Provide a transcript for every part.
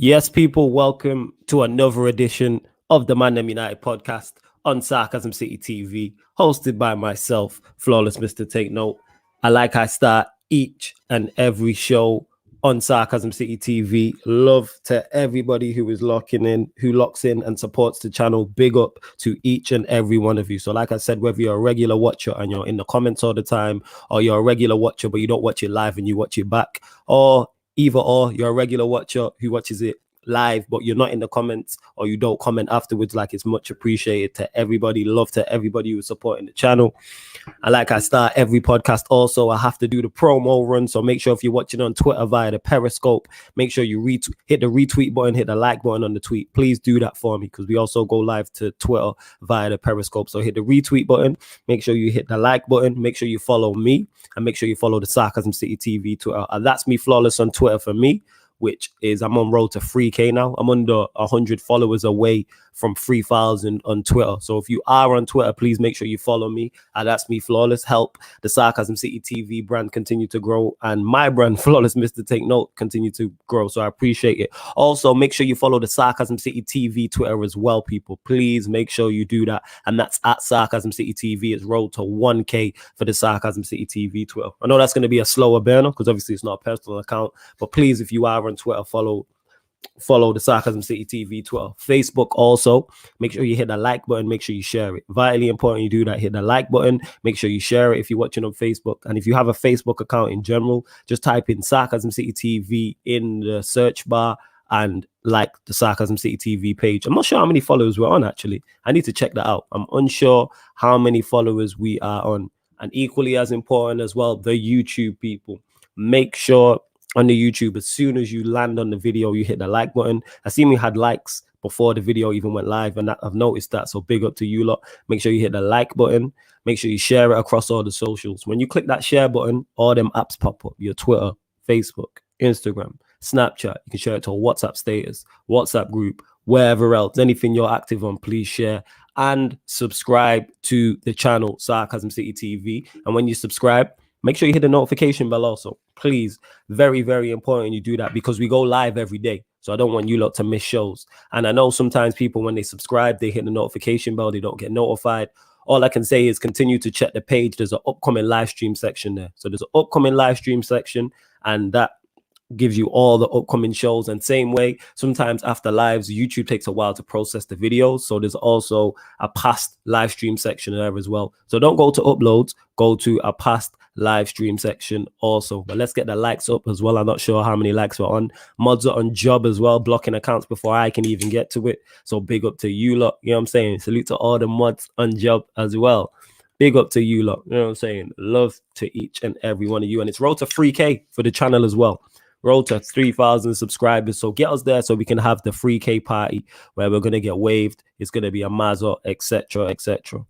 Yes, people, welcome to another edition of the ManDem United podcast on Sarcasm City TV, hosted by myself, Flawless Mr. Take Note. I start each and every show on Sarcasm City TV. Love to everybody who is locks in and supports the channel. Big up to each and every one of you. So like I said, whether you're a regular watcher and you're in the comments all the time, or you're a regular watcher but you don't watch it live and you watch it back, or either or, you're a regular watcher who watches it live but you're not in the comments or you don't comment afterwards, like, it's much appreciated to everybody. Love to everybody who's supporting the channel. And like I start every podcast, also I have to do the promo run, so make sure if you're watching on Twitter via the Periscope, make sure you hit the retweet button, hit the like button on the tweet. Please do that for me, because we also go live to Twitter via the Periscope. So hit the retweet button, make sure you hit the like button, make sure you follow me, and make sure you follow the Sarcasm City TV Twitter. And that's me, Flawless, on Twitter for me, which is I'm on road to 3K now. I'm under 100 followers away from 3,000 on Twitter. So if you are on Twitter, please make sure you follow me. That's me, Flawless. Help the Sarcasm City TV brand continue to grow, and my brand, Flawless Mr. Take Note, continue to grow. So I appreciate it. Also, make sure you follow the Sarcasm City TV Twitter as well, people. Please make sure you do that. And that's at Sarcasm City TV. It's road to 1K for the Sarcasm City TV Twitter. I know that's going to be a slower burner because obviously it's not a personal account, but please, if you are on Twitter, follow the Sarcasm City TV Twitter. Facebook also, make sure you hit the like button, make sure you share it. Vitally important you do that. Hit the like button, make sure you share it if you're watching on Facebook. And if you have a Facebook account in general, just type in Sarcasm City TV in the search bar and like the Sarcasm City TV page. I'm not sure how many followers we're on, actually. I need to check that out. I'm unsure how many followers we are on. And equally as important as well, the YouTube people. Make sure on the YouTube, as soon as you land on the video, you hit the like button. I seen we had likes before the video even went live, and I've noticed that, so big up to you lot. Make sure you hit the like button. Make sure you share it across all the socials. When you click that share button, all them apps pop up: your Twitter, Facebook, Instagram, Snapchat. You can share it to a WhatsApp status, WhatsApp group, wherever else. Anything you're active on, please share. And subscribe to the channel Sarcasm City TV. And when you subscribe, make sure you hit the notification bell also. Please, very, very important you do that, because we go live every day. So I don't want you lot to miss shows. And I know sometimes people, when they subscribe, they hit the notification bell, they don't get notified. All I can say is continue to check the page. There's an upcoming live stream section there. So there's an upcoming live stream section, and that gives you all the upcoming shows. And same way, sometimes after lives, YouTube takes a while to process the videos, so there's also a past live stream section there as well. So don't go to uploads, go to a past live stream section also. But let's get the likes up as well. I'm not sure how many likes we're on. Mods are on job as well, blocking accounts before I can even get to it. So big up to you lot. You know what I'm saying? Salute to all the mods on job as well. Big up to you lot. You know what I'm saying? Love to each and every one of you. And it's road to 3K for the channel as well. Road to 3,000 subscribers. So get us there so we can have the 3K party where we're going to get waved. It's going to be a mazza, etc., etc.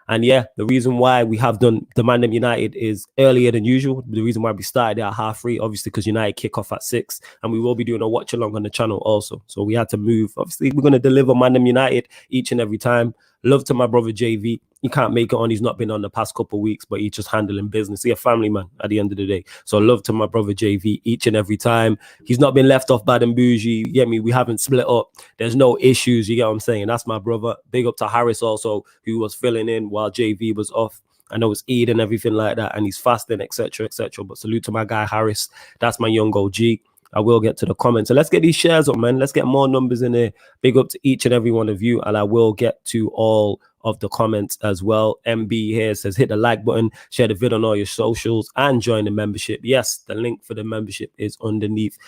And yeah, the reason why we have done the ManDem United is earlier than usual. The reason why we started at 3:30, obviously, because United kick off at 6, and we will be doing a watch along on the channel also. So we had to move. Obviously, we're going to deliver ManDem United each and every time. Love to my brother JV. He can't make it on. He's not been on the past couple of weeks, but he's just handling business. He's a family man at the end of the day. So love to my brother JV each and every time. He's not been left off bad and bougie. You get me? We haven't split up. There's no issues. You get what I'm saying? That's my brother. Big up to Harris also, who was filling in while JV was off. I know it's Eid and everything like that, and he's fasting, etc., etc. But salute to my guy Harris. That's my young OG. I will get to the comments. So let's get these shares up, man. Let's get more numbers in there. Big up to each and every one of you. And I will get to all of the comments as well. MB here says, hit the like button, share the video on all your socials, and join the membership. Yes, the link for the membership is underneath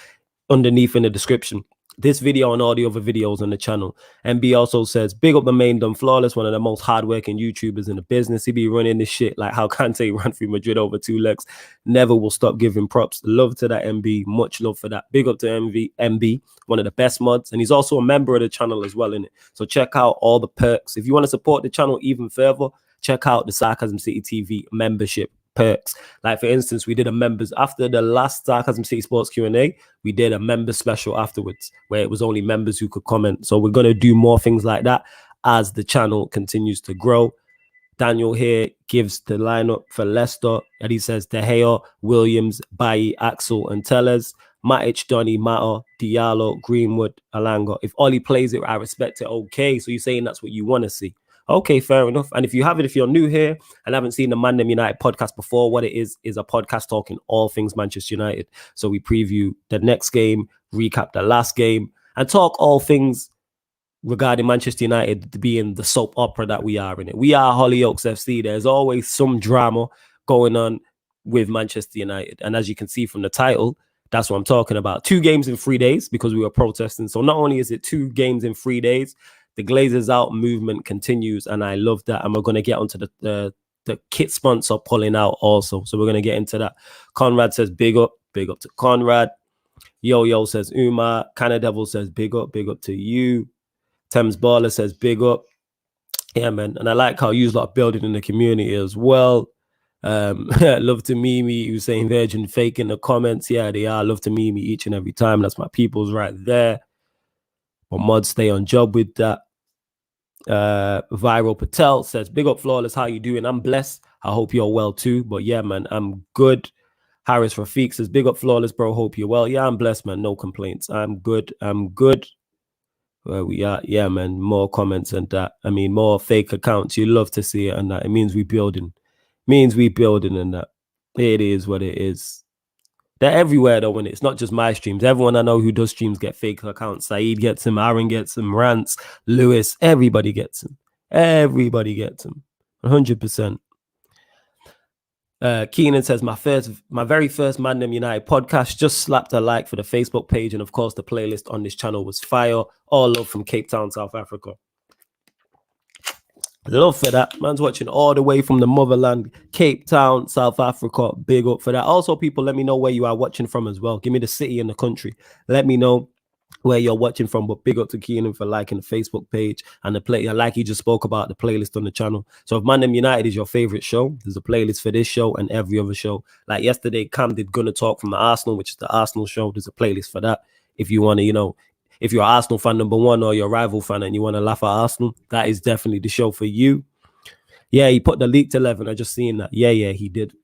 in the description. This video and all the other videos on the channel. MB also says, big up the ManDem, Flawless, one of the most hardworking YouTubers in the business. He be running this shit like how Kante ran through Madrid over 2 legs. Never will stop giving props. Love to that MB. Much love for that. Big up to MB, one of the best mods. And he's also a member of the channel as well, innit? So check out all the perks. If you want to support the channel even further, check out the Sarcasm City TV membership perks. Like, for instance, we did a members after the last Sarcasm City Sports Q&A. We did a member special afterwards where it was only members who could comment. So we're going to do more things like that as the channel continues to grow. Daniel here gives the lineup for Leicester, and he says De Gea, Williams, Bailly, Axel, and Tellez. Matic, Donny, Mata, Diallo, Greenwood, Alanga. If Ollie plays it, I respect it. Okay, so you're saying that's what you want to see. Okay, fair enough. And if you're new here and haven't seen the ManDem United podcast before, what it is a podcast talking all things Manchester United. So we preview the next game, recap the last game, and talk all things regarding Manchester United being the soap opera that we are in it. We are Hollyoaks FC. There's always some drama going on with Manchester United. And as you can see from the title, that's what I'm talking about. 2 games in 3 days because we were protesting. So not only is it 2 games in 3 days, the Glazers out movement continues. And I love that. And we're going to get onto the kit sponsor pulling out also. So we're going to get into that. Conrad says, big up to Conrad. Yo says, Umar. Canada Devil says, big up to you. Thames Baller says, big up. Yeah, man. And I like how you lot building in the community as well. Love to Mimi, who's saying Virgin fake in the comments. Yeah, they are. Love to Mimi each and every time. That's my people's right there. But Mod stay on job with that. Viral Patel says, big up Flawless, how you doing? I'm blessed. I hope you're well too. But yeah, man, I'm good. Harris Rafiq says, big up Flawless, bro. Hope you're well. Yeah, I'm blessed, man. No complaints. I'm good. Where we are, yeah, man. More comments and that. I mean, more fake accounts. You love to see it and that. It means we building. And that. It is what it is. They're everywhere though, when it's not just my streams. Everyone I know who does streams get fake accounts. Saeed gets them, Aaron gets them, Rants, Lewis, everybody gets them. 100%. Keenan says, my very first ManDem United podcast, just slapped a like for the Facebook page, and of course the playlist on this channel was fire. All love from Cape Town, South Africa. Love for that. Man's watching all the way from the motherland, Cape Town, South Africa. Big up for that. Also, people, let me know where you are watching from as well. Give me the city and the country. Let me know where you're watching from. But big up to Keenan for liking the Facebook page and the play. Like he just spoke about the playlist on the channel. So if ManDem United is your favorite show, there's a playlist for this show and every other show. Like yesterday, Cam did Gonna Talk from the Arsenal, which is the Arsenal show. There's a playlist for that. If you want to, if you're an Arsenal fan number one or you're a rival fan and you want to laugh at Arsenal, that is definitely the show for you. Yeah, he put the leaked 11. I just seen that. Yeah, he did.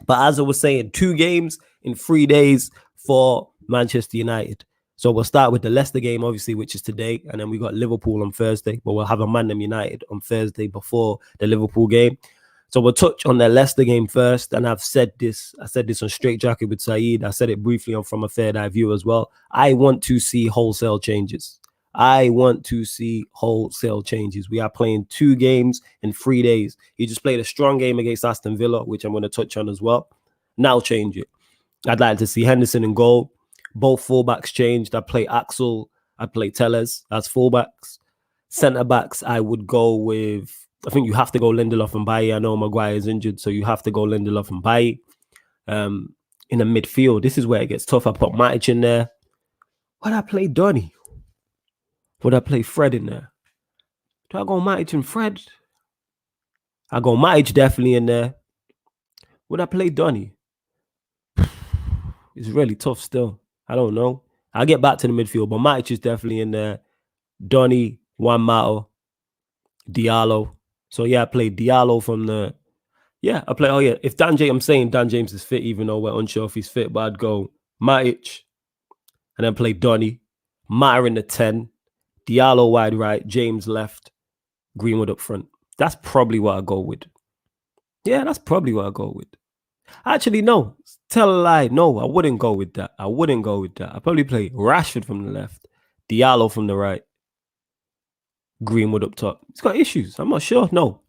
But as I was saying, 2 games in 3 days for Manchester United. So we'll start with the Leicester game, obviously, which is today. And then we got Liverpool on Thursday. But we'll have a ManDem United on Thursday before the Liverpool game. So we'll touch on the Leicester game first. And I've said this. I said this on Straight Jacket with Saeed. I said it briefly on From a Third Eye View as well. I want to see wholesale changes. We are playing 2 games in 3 days. He just played a strong game against Aston Villa, which I'm going to touch on as well. Now change it. I'd like to see Henderson in goal. Both fullbacks changed. I'd play Axel. I'd play Tellez as fullbacks. Centre-backs, I would go with... I think you have to go Lindelof and Bailly. I know Maguire is injured, so you have to go Lindelof and Bailly. In the midfield, this is where it gets tough. I put Matic in there. Why'd I play Donny? Would I play Fred in there? Do I go Matic and Fred? I go Matic definitely in there. Would I play Donny? It's really tough still. I don't know. I'll get back to the midfield, but Matic is definitely in there. Donny, Juan Mata, Diallo. So yeah, I play Diallo from the... Yeah, I play... Oh yeah, if Dan James... I'm saying Dan James is fit, even though we're unsure if he's fit, but I'd go Matic and then play Donny. Mata in the 10. Diallo wide right, James left, Greenwood up front. That's probably what I go with. Yeah, that's probably what I go with. Actually, no. Tell a lie. No, I wouldn't go with that. I'd probably play Rashford from the left, Diallo from the right, Greenwood up top. He's got issues. I'm not sure. No.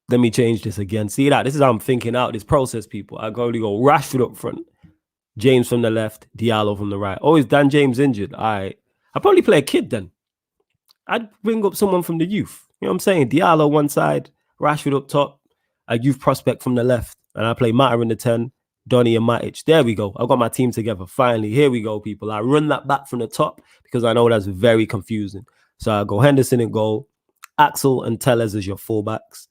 Let me change this again. See that? This is how I'm thinking out this process, people. I go Rashford up front, James from the left, Diallo from the right. Oh, is Dan James injured? All right. I'd probably play a kid then. I'd bring up someone from the youth. You know what I'm saying? Diallo one side, Rashford up top, a youth prospect from the left. And I play Mata in the 10, Donny and Matic. There we go. I got my team together. Finally, here we go, people. I run that back from the top because I know that's very confusing. So I go Henderson in goal, Axel and Tellez as your fullbacks.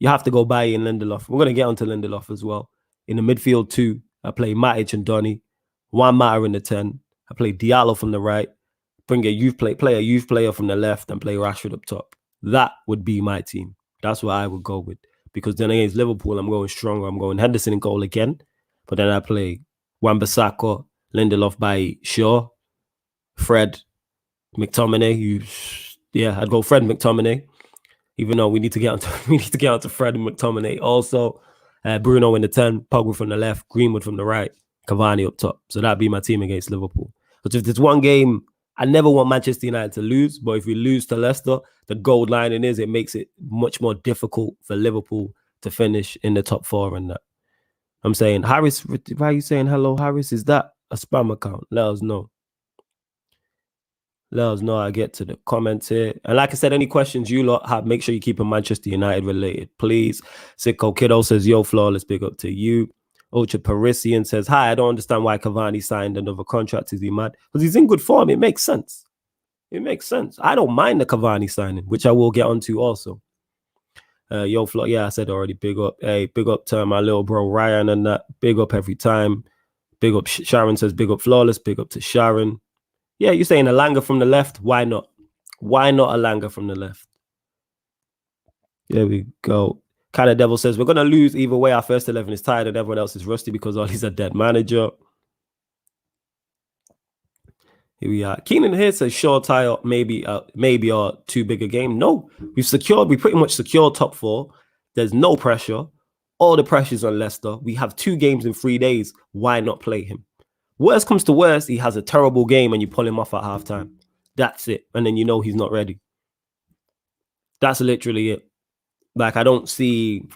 You have to go Bailly and Lindelof. We're going to get onto Lindelof as well. In the midfield too, I play Matic and Donny. Juan Mata in the 10. I play Diallo from the right. Bring a youth player from the left and play Rashford up top. That would be my team. That's what I would go with. Because then against Liverpool, I'm going stronger. I'm going Henderson in goal again. But then I play Wan-Bissaka, Lindelof by Shaw, Fred, McTominay. I'd go Fred, McTominay. Even though we need to get onto Fred and McTominay. Also, Bruno in the 10, Pogba from the left, Greenwood from the right, Cavani up top. So that'd be my team against Liverpool. But if there's one game, I never want Manchester United to lose. But if we lose to Leicester, the gold lining is it makes it much more difficult for Liverpool to finish in the top 4 and that. I'm saying, Harris, why are you saying hello, Harris? Is that a spam account? Let us know. Let us know. I get to the comments here. And like I said, any questions you lot have, make sure you keep them Manchester United related, please. Sicko Kiddo says, yo, Flawless, big up to you. Ultra Parisian says, hi, I don't understand why Cavani signed another contract. Is he mad? Because he's in good form. It makes sense. It makes sense. I don't mind the Cavani signing, which I will get onto also. Yo, Flo, yeah, I said already, big up. Hey, big up to my little bro Ryan and that. Big up every time. Big up. Sharon says, big up Flawless. Big up to Sharon. Yeah, you're saying Alanga from the left. Why not? Why not Alanga from the left? There we go. Kind of Devil says, we're going to lose either way. Our first 11 is tired and everyone else is rusty because Ollie's a dead manager. Here we are. Keenan here says, sure, tie up maybe or too big a game. No, we pretty much secured top 4. There's no pressure. All the pressure's on Leicester. We have 2 games in 3 days. Why not play him? Worst comes to worst, he has a terrible game and you pull him off at halftime. That's it. And then you know he's not ready. That's literally it. Like, I don't see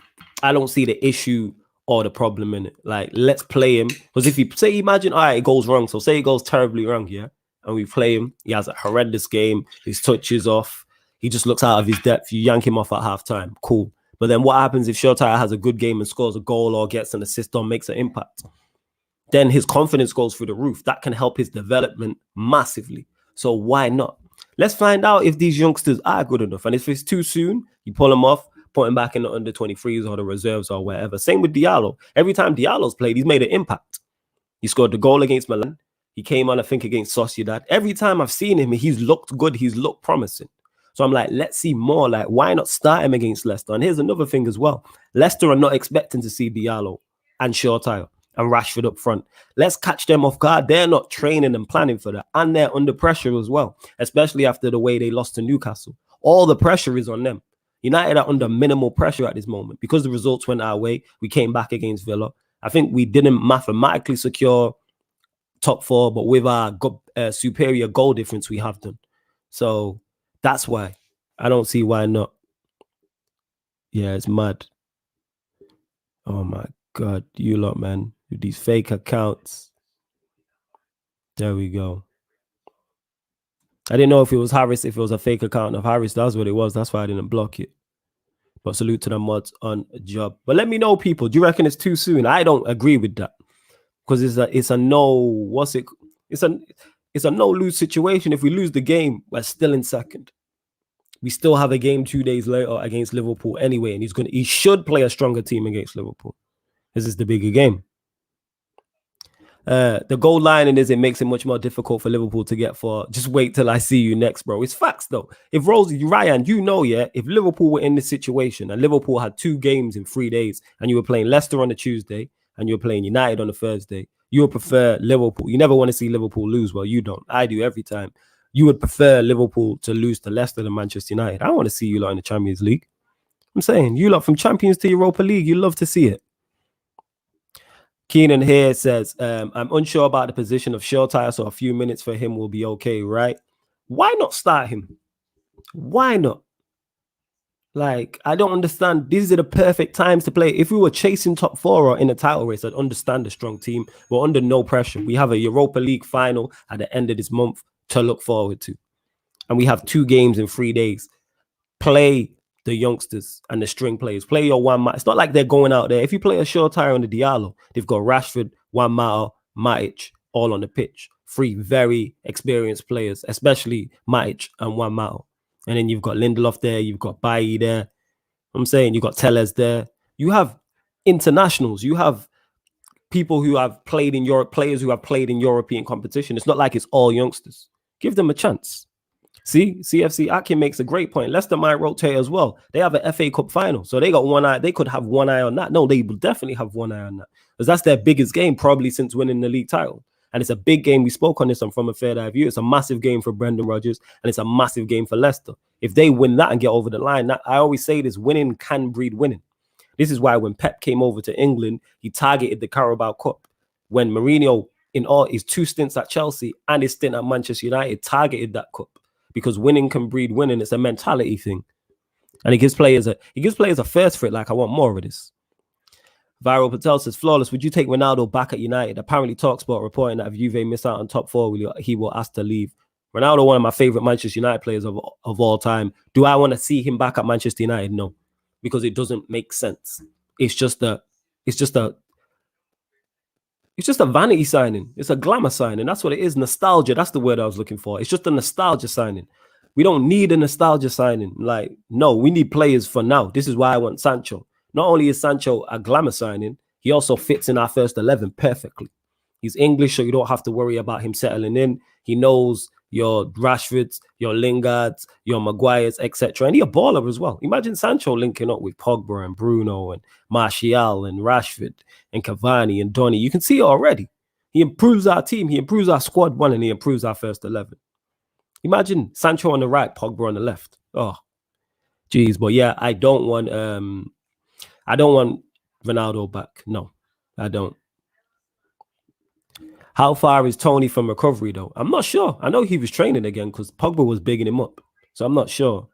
the issue or the problem in it. Like, let's play him. Because if you say, imagine, all right, it goes wrong. So say it goes terribly wrong, yeah? And we play him. He has a horrendous game. His touch is off. He just looks out of his depth. You yank him off at halftime. Cool. But then what happens if Showtime has a good game and scores a goal or gets an assist or makes an impact? Then his confidence goes through the roof. That can help his development massively. So why not? Let's find out if these youngsters are good enough. And if it's too soon, you pull them off, put him back in the under 23s or the reserves or wherever. Same with Diallo. Every time Diallo's played, he's made an impact. He scored the goal against Milan. He came on, I think, against Sociedad. Every time I've seen him, he's looked good. He's looked promising. So I'm like, let's see more. Like, why not start him against Leicester? And here's another thing as well. Leicester are not expecting to see Diallo and Shortire and Rashford up front. Let's catch them off guard. They're not training and planning for that. And they're under pressure as well, especially after the way they lost to Newcastle. All the pressure is on them. United are under minimal pressure at this moment. Because the results went our way, we came back against Villa. I think we didn't mathematically secure top 4, but with our superior goal difference, we have done. So that's why. I don't see why not. Yeah, it's mad. Oh my God, you lot, man. With these fake accounts. There we go. I didn't know if it was Harris, if it was a fake account of Harris. That's what it was. That's why I didn't block it. But salute to the mods on a job. But let me know, people. Do you reckon it's too soon? I don't agree with that. Because it's a no, it's a no-lose situation. If we lose the game, we're still in second. We still have a game 2 days later against Liverpool anyway, and he should play a stronger team against Liverpool. This is the bigger game. The goal line is it makes it much more difficult for Liverpool to get for. Just wait till I see you next, bro. It's facts though. If Ryan, if Liverpool were in this situation and Liverpool had 2 games in 3 days and you were playing Leicester on a Tuesday and you were playing United on a Thursday, you would prefer Liverpool. You never want to see Liverpool lose. Well, you don't. I do every time. You would prefer Liverpool to lose to Leicester than Manchester United. I want to see you lot in the Champions League. I'm saying, you lot from Champions to Europa League, you love to see it. Keenan here says, I'm unsure about the position of Showtire, so a few minutes for him will be okay, right? Why not start him? Why not? Like, I don't understand. These are the perfect times to play. If we were chasing top 4 or in a title race, I'd understand a strong team. We're under no pressure. We have a Europa League final at the end of this month to look forward to. And we have 2 games in 3 days. Play the youngsters and the string players. Play your one match. It's not like they're going out there. If you play a Showtire on the Diallo, they've got Rashford, Juan Mata, Matic, all on the pitch. 3 very experienced players, especially Matic and Juan Mata. And then you've got Lindelof there. You've got Bailly there. I'm saying you've got Tellez there. You have internationals. You have people who have played in Europe, players who have played in European competition. It's not like it's all youngsters. Give them a chance. See, CFC Akin makes a great point. Leicester might rotate as well. They have an FA Cup final, so they got one eye. They could have one eye on that. No, they will definitely have one eye on that because that's their biggest game probably since winning the league title. And it's a big game. We spoke on this on From a Third Eye View. It's a massive game for Brendan Rodgers, and it's a massive game for Leicester. If they win that and get over the line, I always say this: winning can breed winning. This is why when Pep came over to England, he targeted the Carabao Cup. When Mourinho, in all his 2 stints at Chelsea and his stint at Manchester United, targeted that cup. Because winning can breed winning. It's a mentality thing. And he gives players a thirst for it, like I want more of this. Viral Patel says, Flawless, would you take Ronaldo back at United? Apparently TalkSport reporting that if Juve miss out on top 4, he will ask to leave. Ronaldo, one of my favorite Manchester United players of all time. Do I want to see him back at Manchester United? No. Because it doesn't make sense. It's just a vanity signing. It's a glamour signing. That's what it is. Nostalgia. That's the word I was looking for. It's just a nostalgia signing. We don't need a nostalgia signing. Like, no, we need players for now. This is why I want Sancho. Not only is Sancho a glamour signing, he also fits in our first 11 perfectly. He's English, so you don't have to worry about him settling in. He knows your Rashfords, your Lingards, your Maguires, etc. And he's a baller as well. Imagine Sancho linking up with Pogba and Bruno and Martial and Rashford and Cavani and Donny. You can see it already. He improves our team. He improves our squad 1 and he improves our first 11. Imagine Sancho on the right, Pogba on the left. Oh, geez. But yeah, I don't want Ronaldo back. No, I don't. How far is Tony from recovery, though? I'm not sure. I know he was training again because Pogba was bigging him up. So I'm not sure.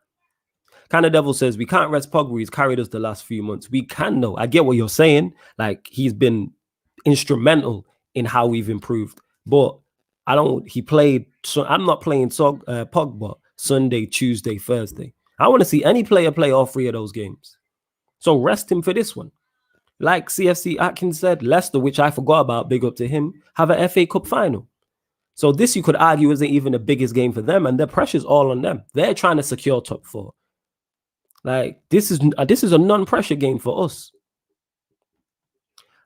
Kinda Devil says, we can't rest Pogba. He's carried us the last few months. We can, though. I get what you're saying. Like, he's been instrumental in how we've improved. But he played, so I'm not playing Pogba Sunday, Tuesday, Thursday. I want to see any player play all 3 of those games. So rest him for this one. Like CFC Atkins said, Leicester, which I forgot about, big up to him, have an FA Cup final. So this, you could argue, isn't even the biggest game for them, and the pressure's all on them. They're trying to secure top 4. Like, this is a non-pressure game for us.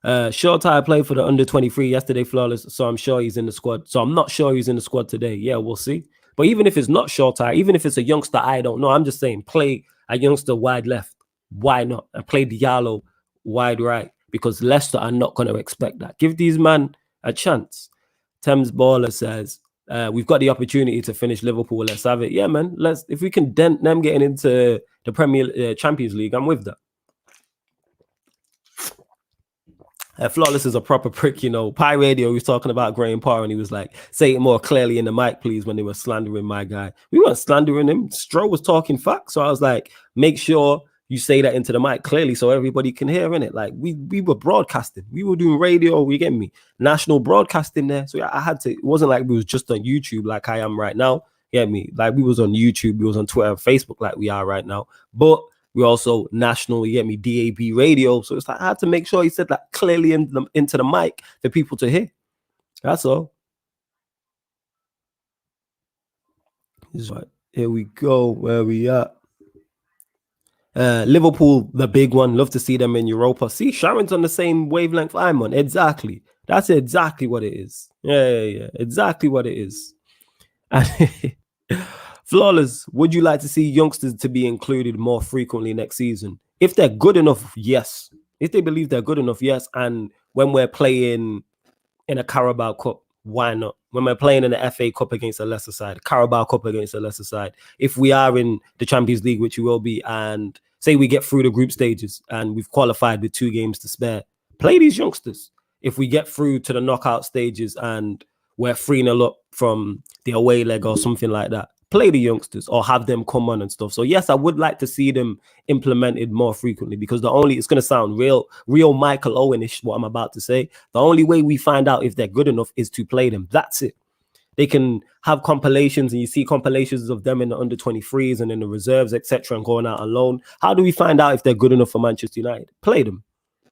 Shortai played for the under-23 yesterday, Flawless, so I'm sure he's in the squad. So I'm not sure he's in the squad today. Yeah, we'll see. But even if it's not Shortai, even if it's a youngster I don't know, I'm just saying play a youngster wide left. Why not? And play Diallo wide right, because Leicester are not going to expect that. Give these men a chance. Thames Baller says, we've got the opportunity to finish Liverpool. Let's have it. Yeah, man. If we can dent them getting into the Champions League, I'm with that. Flawless is a proper prick, you know. Pie Radio, he was talking about Graham Parr, and he was like, say it more clearly in the mic, please, when they were slandering my guy. We weren't slandering him. Stroh was talking facts. So I was like, make sure you say that into the mic clearly so everybody can hear, innit? Like, we were broadcasting. We were doing radio, you get me? National broadcasting there. So I had to, it wasn't like we was just on YouTube like I am right now. You get me? Like, we was on YouTube, we was on Twitter and Facebook like we are right now. But we're also national, you get me, DAB radio. So it's like I had to make sure he said that clearly into the mic for people to hear. That's all. Right. Here we go. Where we at? Liverpool, the big one. Love to see them in Europa. See, Sharon's on the same wavelength I'm on. Exactly. That's exactly what it is. Yeah. Exactly what it is. Flawless, would you like to see youngsters to be included more frequently next season? If they're good enough, yes. If they believe they're good enough, yes. And when we're playing in a Carabao Cup, why not? When we're playing in the FA Cup against a lesser side, Carabao Cup against a lesser side, if we are in the Champions League, which we will be, and say we get through the group stages and we've qualified with 2 games to spare, play these youngsters. If we get through to the knockout stages and we're 3-0 up from the away leg or something like that, play the youngsters or have them come on and stuff. So yes, I would like to see them implemented more frequently, because it's going to sound real Michael Owen-ish, what I'm about to say. The only way we find out if they're good enough is to play them. That's it. They can have compilations, and you see compilations of them in the under 23s and in the reserves, etc., and going out on loan. How do we find out if they're good enough for Manchester United? Play them.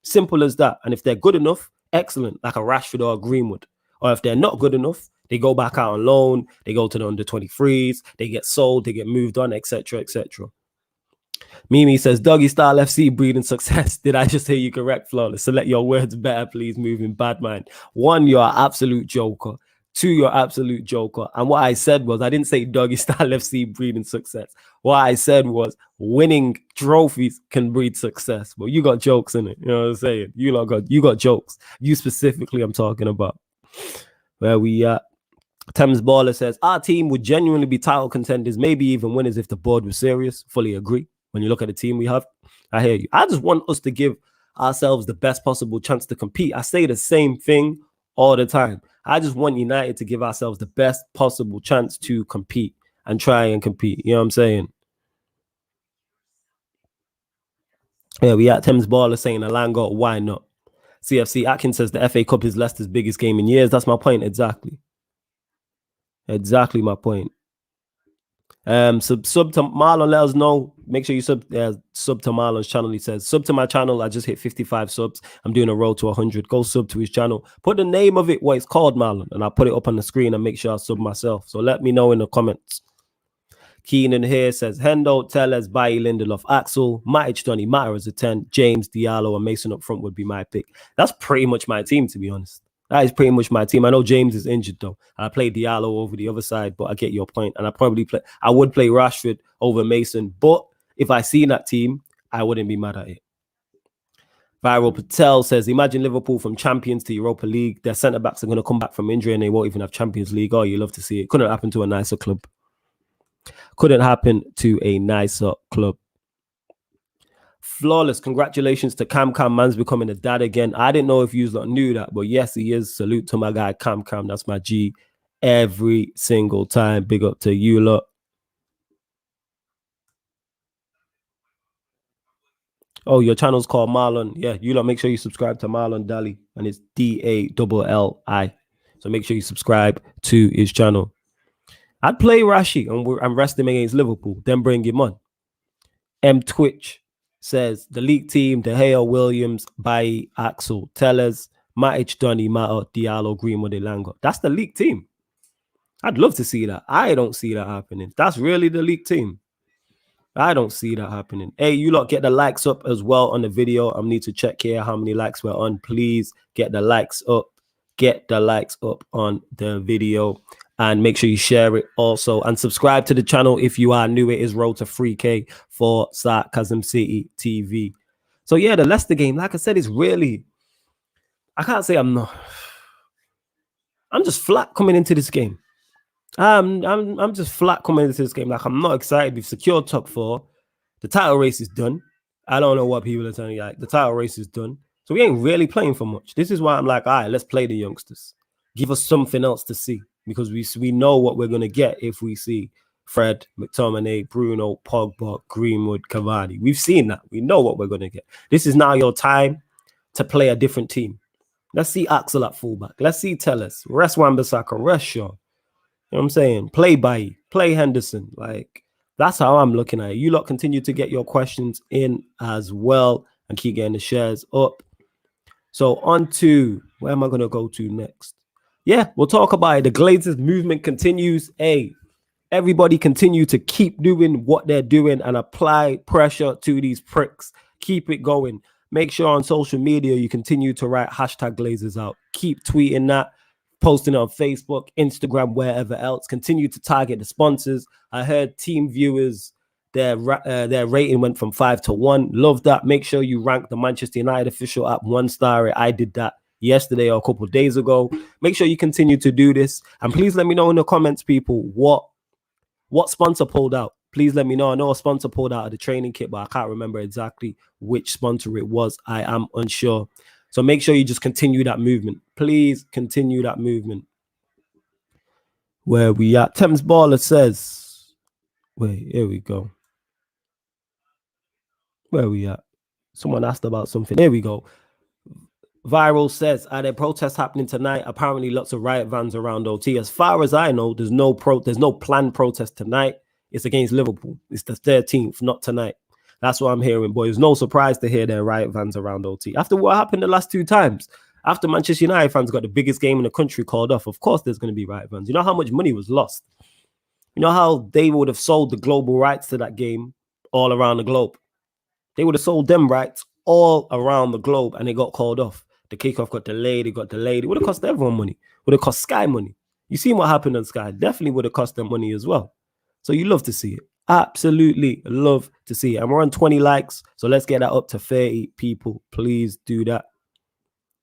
Simple as that. And if they're good enough, excellent, like a Rashford or a Greenwood. Or if they're not good enough, they go back out on loan, they go to the under 23s, they get sold, they get moved on, etc., etc. Mimi says, Doggy Style FC breeding success. Did I just hear you correct, Flawless? Select your words better, please. Moving bad mind. One, you're an absolute joker. to your absolute joker. And what I said was, I didn't say doggy style FC breeding success. What I said was winning trophies can breed success. But you got jokes in it. You know what I'm saying? You got jokes. You specifically, I'm talking about. Where we at? Thames Baller says, our team would genuinely be title contenders, maybe even winners if the board was serious. Fully agree. When you look at the team we have, I hear you. I just want us to give ourselves the best possible chance to compete. I say the same thing all the time. I just want United to give ourselves the best possible chance to compete and try and compete. You know what I'm saying? Yeah, we at Thames Baller saying Alanga, why not? CFC Atkins says the FA Cup is Leicester's biggest game in years. That's my point exactly. Exactly my point. Sub to Marlon, let us know. Make sure you sub to Marlon's channel. He says, sub to my channel. I just hit 55 subs. I'm doing a road to 100. Go sub to his channel. Put the name of it, what it's called, Marlon, and I'll put it up on the screen and make sure I sub myself. So let me know in the comments. Keenan here says, Hendo, Tellez, Bailly, Lindelof, Axel, Matic, Johnny, Matter as a 10, James, Diallo, and Mason up front would be my pick. That's pretty much my team, to be honest. That is pretty much my team. I know James is injured though. I play Diallo over the other side, but I get your point. And I would play Rashford over Mason. But if I see that team, I wouldn't be mad at it. Viral Patel says, imagine Liverpool from Champions to Europa League. Their centre-backs are going to come back from injury and they won't even have Champions League. Oh, you love to see it. Couldn't happen to a nicer club. Couldn't happen to a nicer club. Flawless. Congratulations to Cam. Man's becoming a dad again. I didn't know if you knew that, but yes, he is. Salute to my guy Cam. That's my G every single time. Big up to you lot. Oh, your channel's called Marlon. Yeah, you lot make sure you subscribe to Marlon Daly, and it's DALLI. So make sure you subscribe to his channel. I'd play Rashi and rest him against Liverpool, then bring him on. M Twitch says the league team: De Gea, Williams, Bailly, Axel, Tellez, Matic, Donny, Mata, Diallo, Greenwood, Elanga. That's the league team. I'd love to see that. I don't see that happening. That's really the league team. I don't see that happening. Hey, you lot get the likes up as well on the video. I need to check here how many likes we're on. Please get the likes up. Get the likes up on the video. And make sure you share it also. And subscribe to the channel if you are new. It is Road to 3K for Sarcasm City TV. So yeah, the Leicester game, like I said, is really... I can't say I'm not... I'm just flat coming into this game. I'm just flat coming into this game. Like, I'm not excited. We've secured top 4. The title race is done. I don't know what people are telling you. Like, the title race is done. So we ain't really playing for much. This is why I'm like, all right, let's play the youngsters. Give us something else to see. Because we know what we're going to get if we see Fred, McTominay, Bruno, Pogba, Greenwood, Cavani. We've seen that. We know what we're going to get. This is now your time to play a different team. Let's see Axel at fullback. Let's see Tellez. Rest Wan-Bissaka. Rest Shaw. You know what I'm saying? Play Bailly. Play Henderson. Like, that's how I'm looking at it. You lot continue to get your questions in as well and keep getting the shares up. So on to, where am I going to go to next? Yeah, we'll talk about it. The Glazers movement continues. Hey, everybody continue to keep doing what they're doing and apply pressure to these pricks. Keep it going. Make sure on social media you continue to write hashtag Glazers out. Keep tweeting that, posting it on Facebook, Instagram, wherever else. Continue to target the sponsors. I heard team viewers, their rating went from 5 to 1. Love that. Make sure you rank the Manchester United official app 1 star. I did that yesterday or a couple of days ago. Make sure you continue to do this. And please let me know in the comments, people, what sponsor pulled out. Please let me know. I know a sponsor pulled out of the training kit, but I can't remember exactly which sponsor it was. I am unsure. So make sure you just continue that movement. Please continue that movement. Where we at? Thames Baller says, wait, here we go. Where we at? Someone asked about something. Here we go. Viral says, are there protests happening tonight? Apparently lots of riot vans around OT. As far as I know, there's no planned protest tonight. It's against Liverpool. It's the 13th, not tonight. That's what I'm hearing, boys. No surprise to hear there are riot vans around OT. After what happened the last 2 times, after Manchester United fans got the biggest game in the country called off, of course there's going to be riot vans. You know how much money was lost? You know how they would have sold the global rights to that game all around the globe? They would have sold them rights all around the globe and they got called off. The kickoff got delayed. It got delayed. It would have cost everyone money. It would have cost Sky money. You seen what happened on Sky. Definitely would have cost them money as well. So you love to see it. Absolutely love to see it. And we're on 20 likes. So let's get that up to 30 people. Please do that.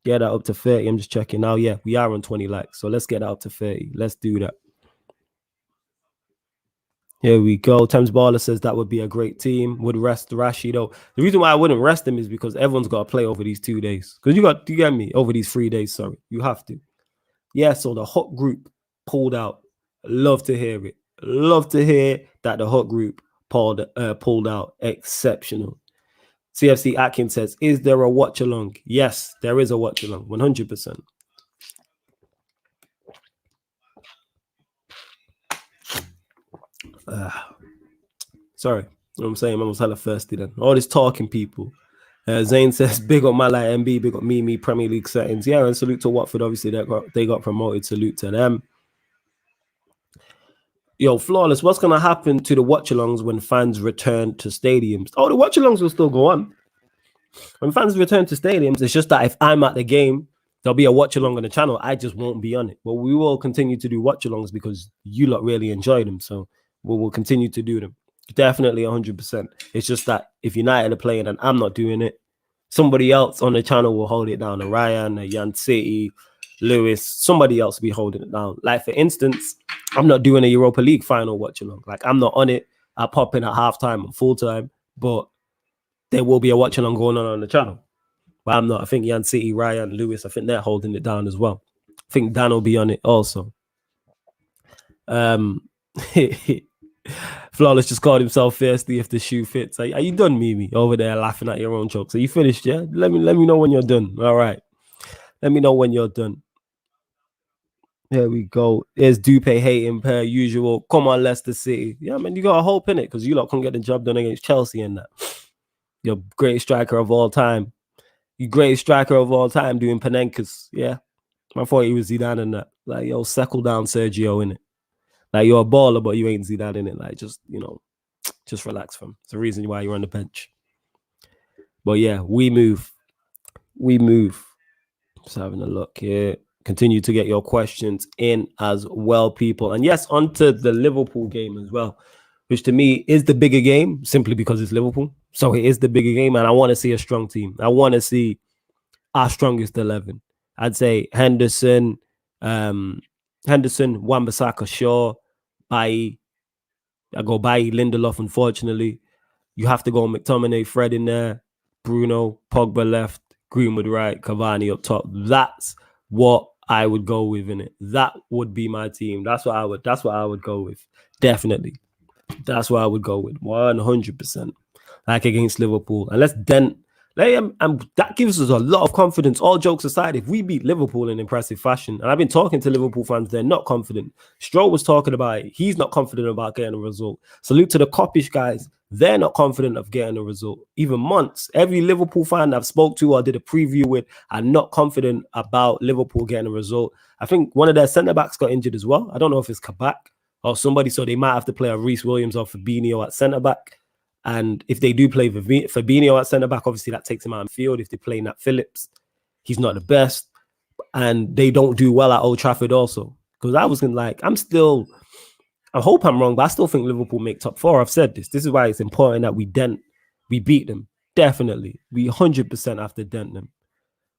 Get that up to 30. I'm just checking now. Yeah, we are on 20 likes. So let's get that up to 30. Let's do that. Here we go. Thames Baller says that would be a great team. Would rest Rashi though. The reason why I wouldn't rest him is because everyone's got to play over these 2 days. Because you get me? Over these 3 days, sorry. You have to. Yeah, so the hot group pulled out. Love to hear it. Love to hear that the hot group pulled out. Exceptional. CFC Atkins says, is there a watch along? Yes, there is a watch along. 100%. Sorry. You know what I'm saying? I was hella thirsty then. All this talking people. Zane says, big up my like MB, big up me, Premier League settings. Yeah, and salute to Watford. Obviously, they got promoted. Salute to them. Yo, Flawless, what's going to happen to the watch-alongs when fans return to stadiums? Oh, the watch-alongs will still go on. When fans return to stadiums, it's just that if I'm at the game, there'll be a watch-along on the channel. I just won't be on it. But we will continue to do watch-alongs because you lot really enjoy them. So we will continue to do them. Definitely 100%. It's just that if United are playing and I'm not doing it, somebody else on the channel will hold it down. A Ryan, a Yan City, Lewis, somebody else will be holding it down. Like, for instance, I'm not doing a Europa League final watch along. Like, I'm not on it. I pop in at halftime and full time, but there will be a watch along going on the channel. But I'm not. I think Yan City, Ryan, Lewis, I think they're holding it down as well. I think Dan will be on it also. Flawless just called himself thirsty if the shoe fits. Are you done, Mimi? Over there laughing at your own jokes. Are you finished? Yeah. Let me know when you're done. All right. Let me know when you're done. There we go. There's Dupe hating per usual. Come on, Leicester City. Yeah, man, you got a hope in it because you lot couldn't get the job done against Chelsea and that. You're great striker of all time. You great striker of all time doing Panenkas. Yeah. I thought he was Zidane and that. Like, yo, settle down, Sergio, in it. Like, you're a baller, but you ain't Zidane in it. Like, just, just relax, fam. It's the reason why you're on the bench. But yeah, we move. Just having a look here. Continue to get your questions in as well, people. And yes, onto the Liverpool game as well, which to me is the bigger game simply because it's Liverpool. So it is the bigger game, and I want to see a strong team. I want to see our strongest 11. I'd say Henderson, Wan-Bissaka, Shaw, Bailly. I go Bailly, Lindelof, unfortunately. You have to go McTominay, Fred in there, Bruno, Pogba left, Greenwood right, Cavani up top. That's what I would go with in it. That would be my team. That's what I would go with. Definitely. That's what I would go with. 100%. Like against Liverpool. And let's dent. That gives us a lot of confidence. All jokes aside, if we beat Liverpool in impressive fashion, and I've been talking to Liverpool fans, they're not confident. Stroll was talking about it. He's not confident about getting a result. Salute to the Coppish guys. They're not confident of getting a result. Even months. Every Liverpool fan I've spoke to or did a preview with are not confident about Liverpool getting a result. I think one of their centre-backs got injured as well. I don't know if it's Kabak or somebody, so they might have to play a Reece Williams or Fabinho at centre-back. And if they do play Fabinho at centre-back, obviously that takes him out of the field. If they play Nat Phillips, he's not the best. And they don't do well at Old Trafford also. Because I was like, I hope I'm wrong, but I still think Liverpool make top 4. I've said this. This is why it's important that we beat them. Definitely. We 100% have to dent them.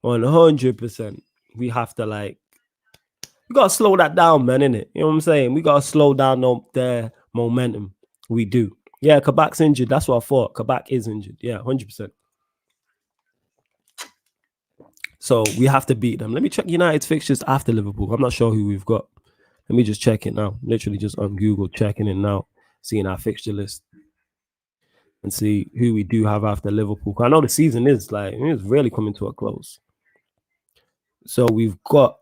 100%. We have to we got to slow that down, man, innit? You know what I'm saying? We got to slow down their momentum. We do. Yeah, Kabak's injured. That's what I thought. Kabak is injured. Yeah, 100%. So we have to beat them. Let me check United's fixtures after Liverpool. I'm not sure who we've got. Let me just check it now. Literally just on Google, checking it now, seeing our fixture list and see who we do have after Liverpool. I know the season is it's really coming to a close. So we've got,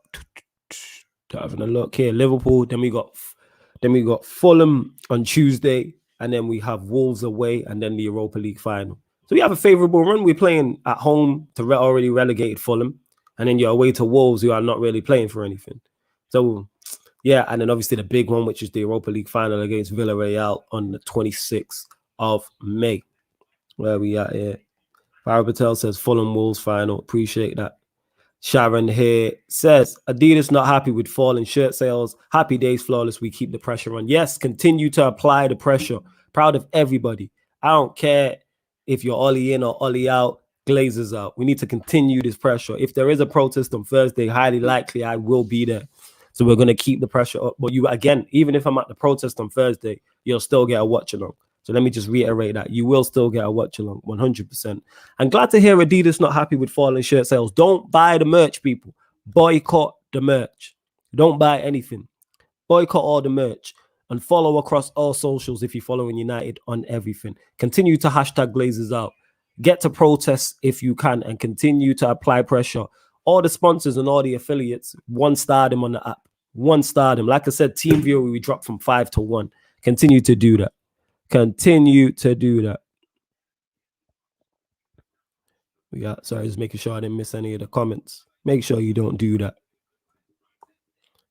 having a look here, Liverpool. Then we got Fulham on Tuesday. And then we have Wolves away and then the Europa League final. So we have a favourable run. We're playing at home to already relegated Fulham. And then you're away to Wolves, who are not really playing for anything. So, yeah. And then obviously the big one, which is the Europa League final against Villarreal on the 26th of May. Where we at here? Farah Patel says Fulham Wolves final. Appreciate that. Sharon here says, Adidas not happy with falling shirt sales. Happy days, Flawless. We keep the pressure on. Yes, continue to apply the pressure. Proud of everybody. I don't care if you're Ollie in or Ollie out, Glazers out. We need to continue this pressure. If there is a protest on Thursday, highly likely I will be there. So we're going to keep the pressure up. But you, again, even if I'm at the protest on Thursday, you'll still get a watch along. So let me just reiterate that. You will still get a watch along, 100%. I'm glad to hear Adidas not happy with falling shirt sales. Don't buy the merch, people. Boycott the merch. Don't buy anything. Boycott all the merch. And follow across all socials if you're following United on everything. Continue to hashtag Glazers out. Get to protests if you can and continue to apply pressure. All the sponsors and all the affiliates, 1-star them on the app. 1-star them. Like I said, team viewer, we dropped from 5 to 1. Continue to do that. Continue to do that. Sorry, just making sure I didn't miss any of the comments. Make sure you don't do that.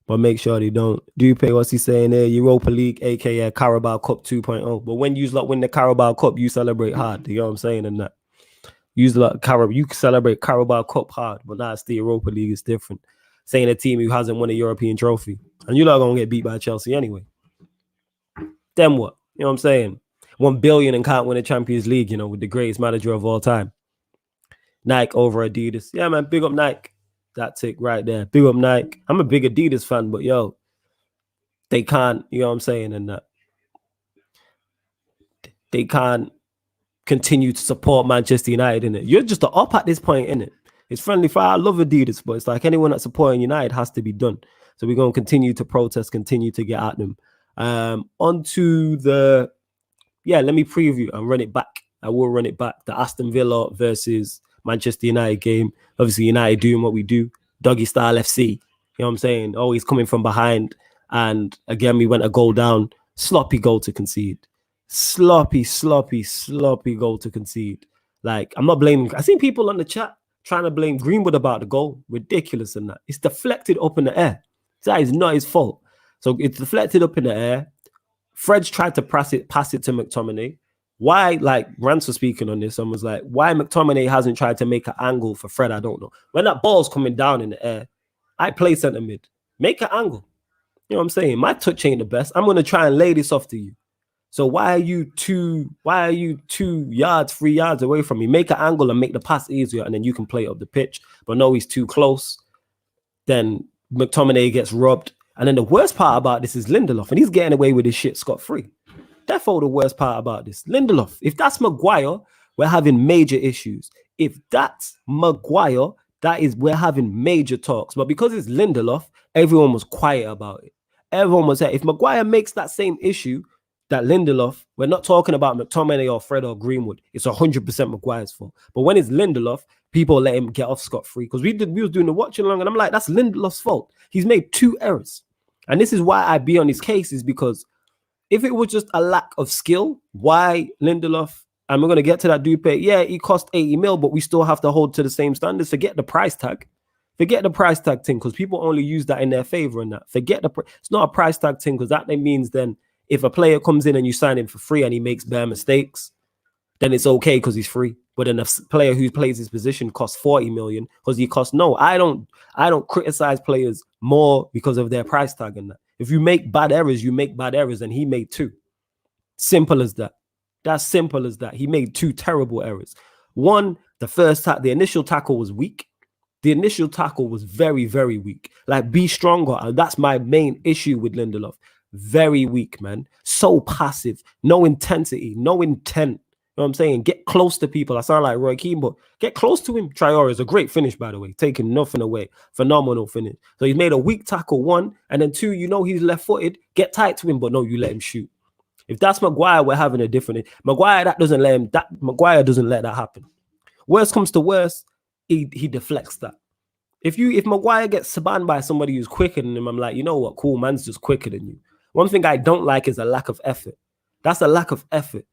But make sure they don't. Dupe, what's he saying there? Europa League, aka Carabao Cup 2.0. But when you win the Carabao Cup, you celebrate hard. You know what I'm saying? And that you celebrate Carabao Cup hard, but that's the Europa League is different. Saying a team who hasn't won a European trophy. And you're not gonna get beat by Chelsea anyway. Then what? You know what I'm saying? 1 billion and can't win a Champions League, you know, with the greatest manager of all time. Nike over Adidas. Yeah, man, big up Nike. That tick right there. Big up Nike. I'm a big Adidas fan, but yo, they can't, you know what I'm saying? And that they can't continue to support Manchester United in it. You're just up at this point, innit? It's friendly fire. I love Adidas, but it's like anyone that's supporting United has to be done. So we're going to continue to protest, continue to get at them. Onto the, let me preview and run it back. I will run it back. The Aston Villa versus Manchester United game. Obviously, United doing what we do. Doggy style FC. You know what I'm saying? Always coming from behind. And again, we went a goal down. Sloppy goal to concede. Sloppy goal to concede. Like, I'm not blaming. I seen people on the chat trying to blame Greenwood about the goal. Ridiculous in that. It's deflected up in the air. That is not his fault. So it's deflected up in the air. Fred's tried to pass it to McTominay. Why, like, Rance was speaking on this and was like, why McTominay hasn't tried to make an angle for Fred, I don't know. When that ball's coming down in the air, I play centre mid. Make an angle. You know what I'm saying? My touch ain't the best. I'm going to try and lay this off to you. So why are you 2 yards, 3 yards away from me? Make an angle and make the pass easier, and then you can play up the pitch. But no, he's too close. Then McTominay gets robbed. And then the worst part about this is Lindelof, and he's getting away with his shit scot-free. That's all the worst part about this. Lindelof, if that's Maguire, we're having major issues. If that's Maguire, we're having major talks. But because it's Lindelof, everyone was quiet about it. Everyone was there. If Maguire makes that same issue that Lindelof, we're not talking about McTominay or Fred or Greenwood. It's 100% Maguire's fault. But when it's Lindelof, people let him get off scot-free. Because we was doing the watching along, and I'm like, that's Lindelof's fault. He's made 2 errors. And this is why I be on his case, is because if it was just a lack of skill, why Lindelof, and we're going to get to that Dupe, he cost 80 mil, but we still have to hold to the same standards. Forget the price tag. Forget the price tag thing, because people only use that in their favor and that. It's not a price tag thing, because that means then if a player comes in and you sign him for free and he makes bare mistakes, then it's okay because he's free. But then a player who plays his position costs 40 million because he costs I don't criticize players more because of their price tag and that. If you make bad errors, you make bad errors, and he made 2. Simple as that. That's simple as that. He made 2 terrible errors. One, the initial tackle was weak. The initial tackle was very, very weak. Like, be stronger. And that's my main issue with Lindelof. Very weak, man. So passive. No intensity. No intent. You know what I'm saying? Get close to people. I sound like Roy Keane, but get close to him. Traore is a great finish, by the way. Taking nothing away. Phenomenal finish. So he's made a weak tackle, 1. And then 2, he's left-footed. Get tight to him, but no, you let him shoot. If that's Maguire, we're having a different... Maguire doesn't let that happen. Worst comes to worst, he deflects that. If Maguire gets banned by somebody who's quicker than him, I'm like, you know what? Cool, man's just quicker than you. One thing I don't like is a lack of effort. That's a lack of effort.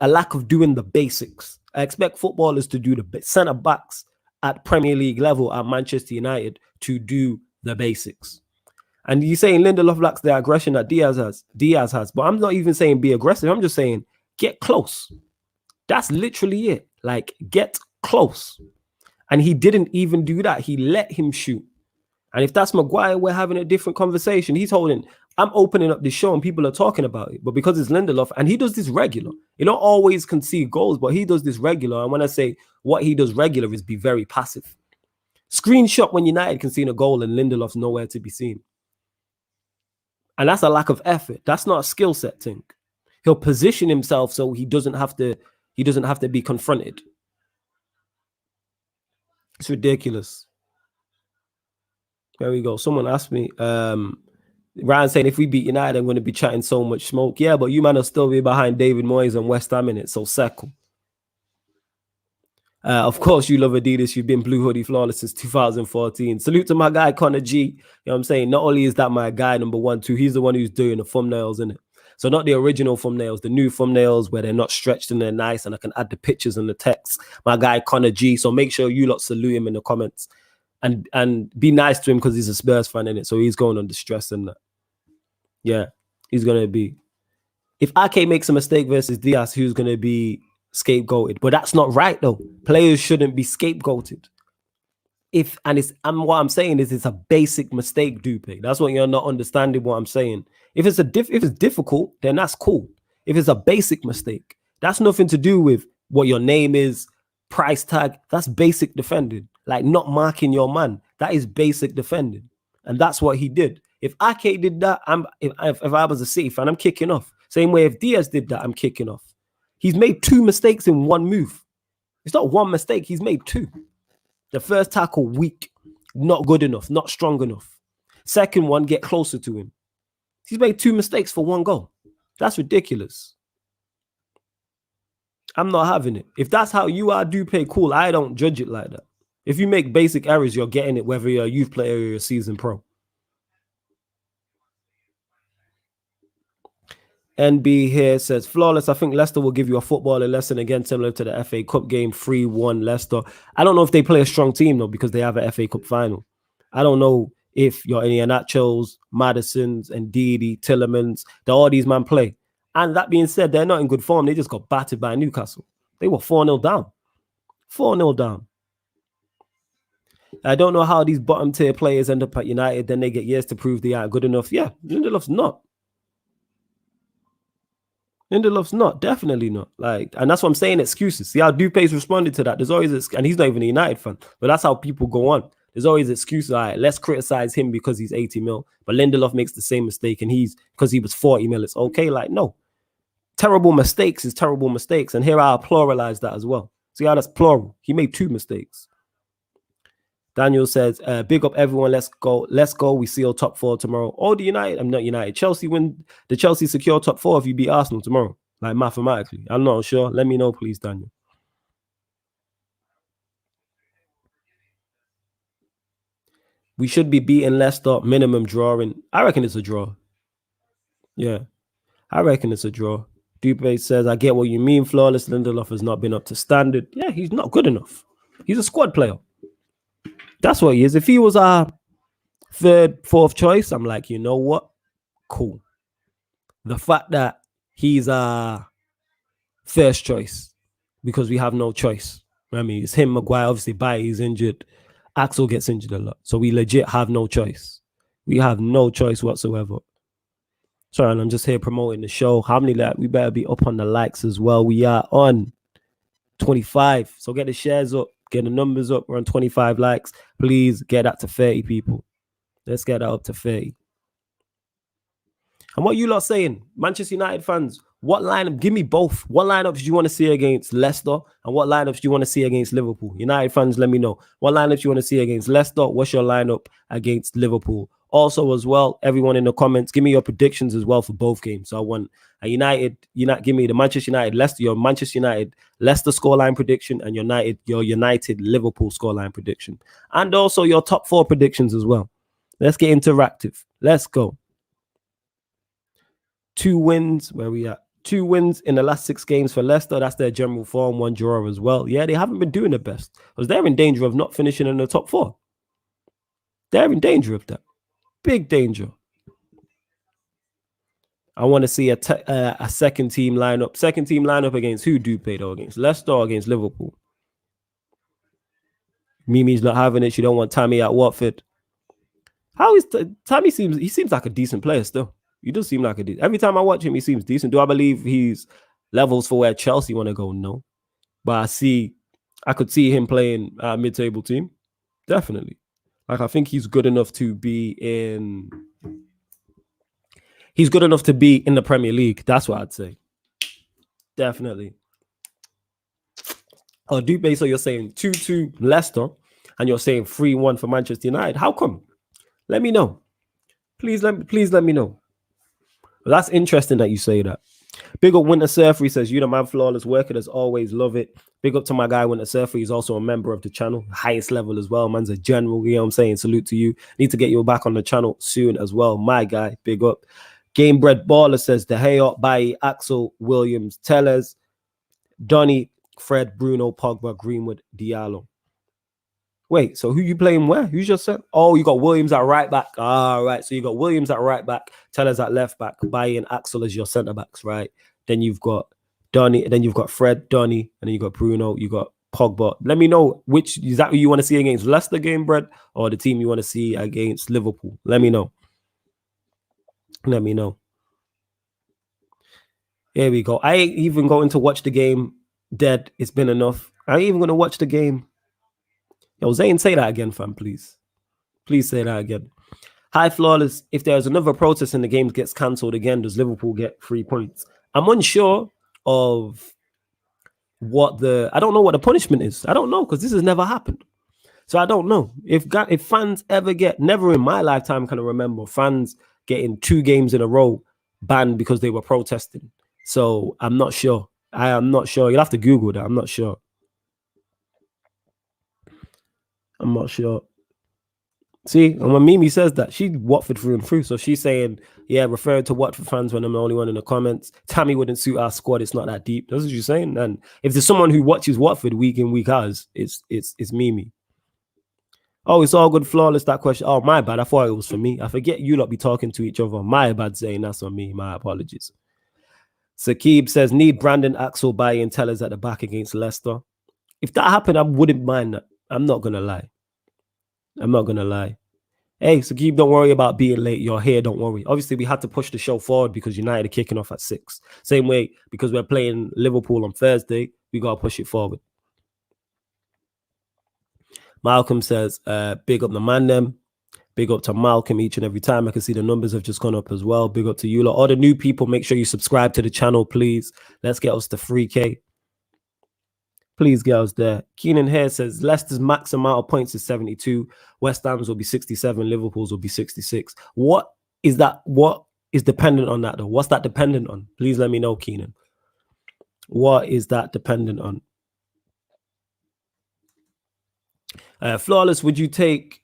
A lack of doing the basics. I expect footballers to do the centre backs at Premier League level at Manchester United to do the basics. And you're saying Lindelof lacks the aggression that Diaz has. But I'm not even saying be aggressive. I'm just saying get close. That's literally it. Like, get close. And he didn't even do that. He let him shoot. And if that's Maguire, we're having a different conversation. I'm opening up this show and people are talking about it. But because it's Lindelof, and he does this regular, you don't always concede goals, but he does this regular. And when I say what he does regular is be very passive. Screenshot when United concede a goal and Lindelof's nowhere to be seen. And that's a lack of effort. That's not a skill set thing. He'll position himself so he doesn't have to be confronted. It's ridiculous. There we go. Someone asked me, Ryan saying, if we beat United, I'm going to be chatting so much smoke. Yeah, but you man will still be behind David Moyes and West Ham in it, so settle. Of course, you love Adidas. You've been Blue Hoodie Flawless since 2014. Salute to my guy, Connor G. You know what I'm saying? Not only is that my guy, number 1, 2, he's the one who's doing the thumbnails, in it. So not the original thumbnails, the new thumbnails where they're not stretched and they're nice and I can add the pictures and the text. My guy, Connor G. So make sure you lot salute him in the comments and be nice to him because he's a Spurs fan, in it. So he's going under stress and that. Yeah, he's going to be. If Ake makes a mistake versus Diaz, who's going to be scapegoated? But that's not right, though. Players shouldn't be scapegoated. What I'm saying is it's a basic mistake, Dupe. That's what you're not understanding what I'm saying. If it's difficult, then that's cool. If it's a basic mistake, that's nothing to do with what your name is, price tag. That's basic defending. Like not marking your man. That is basic defending. And that's what he did. If Ake did that, if I was a City fan, I'm kicking off. Same way if Diaz did that, I'm kicking off. He's made 2 mistakes in one move. It's not one mistake. He's made 2. The first tackle, weak, not good enough, not strong enough. Second one, get closer to him. He's made 2 mistakes for 1 goal. That's ridiculous. I'm not having it. If that's how you are, Dupe, cool. I don't judge it like that. If you make basic errors, you're getting it, whether you're a youth player or you're a seasoned pro. NB here says, Flawless, I think Leicester will give you a footballing lesson again, similar to the FA Cup game, 3-1 Leicester. I don't know if they play a strong team, though, because they have an FA Cup final. I don't know if you're any Iheanachos, Maddisons, and Ndidi, Tillemans, all these men play. And that being said, they're not in good form. They just got battered by Newcastle. They were 4-0 down. 4-0 down. I don't know how these bottom tier players end up at United. Then they get years to prove they aren't good enough. Yeah, Lindelof's not. Lindelof's not, definitely not. Like, and that's what I'm saying, excuses. See how Dupe's responded to that. There's always, and he's not even a United fan, but that's how people go on. There's always excuses. All right, let's criticize him because he's 80 mil, but Lindelof makes the same mistake and because he was 40 mil, it's okay. Like, no. Terrible mistakes is terrible mistakes. And here I'll pluralize that as well. See how that's plural. He made 2 mistakes. Daniel says, big up everyone. Let's go. Let's go. We seal top 4 tomorrow. Oh, the United. I'm not United. Chelsea win. The Chelsea secure top 4 if you beat Arsenal tomorrow. Like mathematically. I'm not sure. Let me know, please, Daniel. We should be beating Leicester, minimum drawing. I reckon it's a draw. Yeah. I reckon it's a draw. Dupe says, I get what you mean. Flawless. Lindelof has not been up to standard. Yeah, he's not good enough. He's a squad player. That's what he is. If he was our 3rd, 4th choice, I'm like, you know what? Cool. The fact that he's our 1st choice because we have no choice. I mean, it's him, Maguire, obviously, Bailly's injured. Axel gets injured a lot. So we legit have no choice. We have no choice whatsoever. Sorry, and I'm just here promoting the show. How many we better be up on the likes as well. We are on 25. So get the shares up. Get the numbers up. We're on 25 likes. Please get that to 30 people. Let's get that up to 30. And what you lot saying, Manchester United fans, what lineup? Give me both. What lineups do you want to see against Leicester? And what lineups do you want to see against Liverpool? United fans, let me know. What lineups do you want to see against Leicester? What's your lineup against Liverpool? Also, as well, everyone in the comments, give me your predictions as well for both games. So I want a United, give me the Manchester United, Leicester, your Manchester United, Leicester scoreline prediction, and your United Liverpool scoreline prediction. And also your top 4 predictions as well. Let's get interactive. Let's go. 2 wins, where we at? 2 wins in the last 6 games for Leicester. That's their general form. 1 draw as well. Yeah, they haven't been doing the best because they're in danger of not finishing in the top 4. They're in danger of that. Big danger. I want to see a second team lineup. Second team lineup against who, Dupe, though? Against Leicester or against Liverpool? Mimi's not having it. She don't want Tammy at Watford. How is Tammy? Seems like a decent player still. He does seem like every time I watch him, he seems decent. Do I believe he's levels for where Chelsea want to go? No, but I could see him playing a mid-table team. Definitely. Like, I think he's good enough to be in. He's good enough to be in the Premier League. That's what I'd say. Definitely. Oh, Dupe, so you're saying 2-2 Leicester, and you're saying 3-1 for Manchester United. How come? Let me know. Please let me know. That's interesting that you say that. Big up Winter Surfer. He says, you the man, flawless worker as always. Love it. Big up to my guy Winter Surfer. He's also a member of the channel, highest level as well. Man's a general. You know what I'm saying? Salute to you. Need to get you back on the channel soon as well. My guy, big up. Gamebred Baller says, De Gea, Bailly, Axel, Williams, Tellers, Donny, Fred, Bruno, Pogba, Greenwood, Diallo. Wait, so who you playing where? Who's your set? Oh, you got Williams at right back. All right, so you got Williams at right back, Tellers at left back, Bailly and Axel as your centre backs, right? Then you've got Donny, then you've got Fred, Donny, and then you got Bruno, you got Pogba. Let me know which is that who you want to see against Leicester, Gamebred, or the team you want to see against Liverpool. Let me know. Let me know. Here we go. I ain't even going to watch the game dead. It's been enough. I ain't even going to watch the game. Yo, Zane, say that again, fam, please. Please say that again. Hi, Flawless. If there's another protest and the game gets cancelled again, does Liverpool get 3 points? I'm unsure of I don't know what the punishment is. I don't know, because this has never happened. So I don't know. If fans ever never in my lifetime can I remember fans getting 2 games in a row banned because they were protesting. So I'm not sure. I am not sure. You'll have to Google that. I'm not sure. I'm not sure. See, and when Mimi says that, she Watford through and through. So she's saying, yeah, referring to Watford fans when I'm the only one in the comments. Tammy wouldn't suit our squad. It's not that deep. That's what she's saying. And if there's someone who watches Watford week in, week out, it's Mimi. Oh, it's all good, flawless, that question. Oh, my bad. I thought it was for me. I forget you lot be talking to each other. My bad saying that's on me. My apologies. Sakib says, need Brandon, Axel, Bailly, and Tellers at the back against Leicester. If that happened, I wouldn't mind that. I'm not going to lie. I'm not going to lie. Hey, Sakib, don't worry about being late. You're here, don't worry. Obviously, we had to push the show forward because United are kicking off at 6. Same way, because we're playing Liverpool on Thursday, we got to push it forward. Malcolm says, big up the ManDem. Big up to Malcolm each and every time. I can see the numbers have just gone up as well. Big up to you lot. All the new people, make sure you subscribe to the channel, please. Let's get us to 3K. Please get us there. Keenan here says, Leicester's max amount of points is 72. West Ham's will be 67. Liverpool's will be 66. What is that? What is dependent on that, though? What's that dependent on? Please let me know, Keenan. What is that dependent on? Flawless, would you take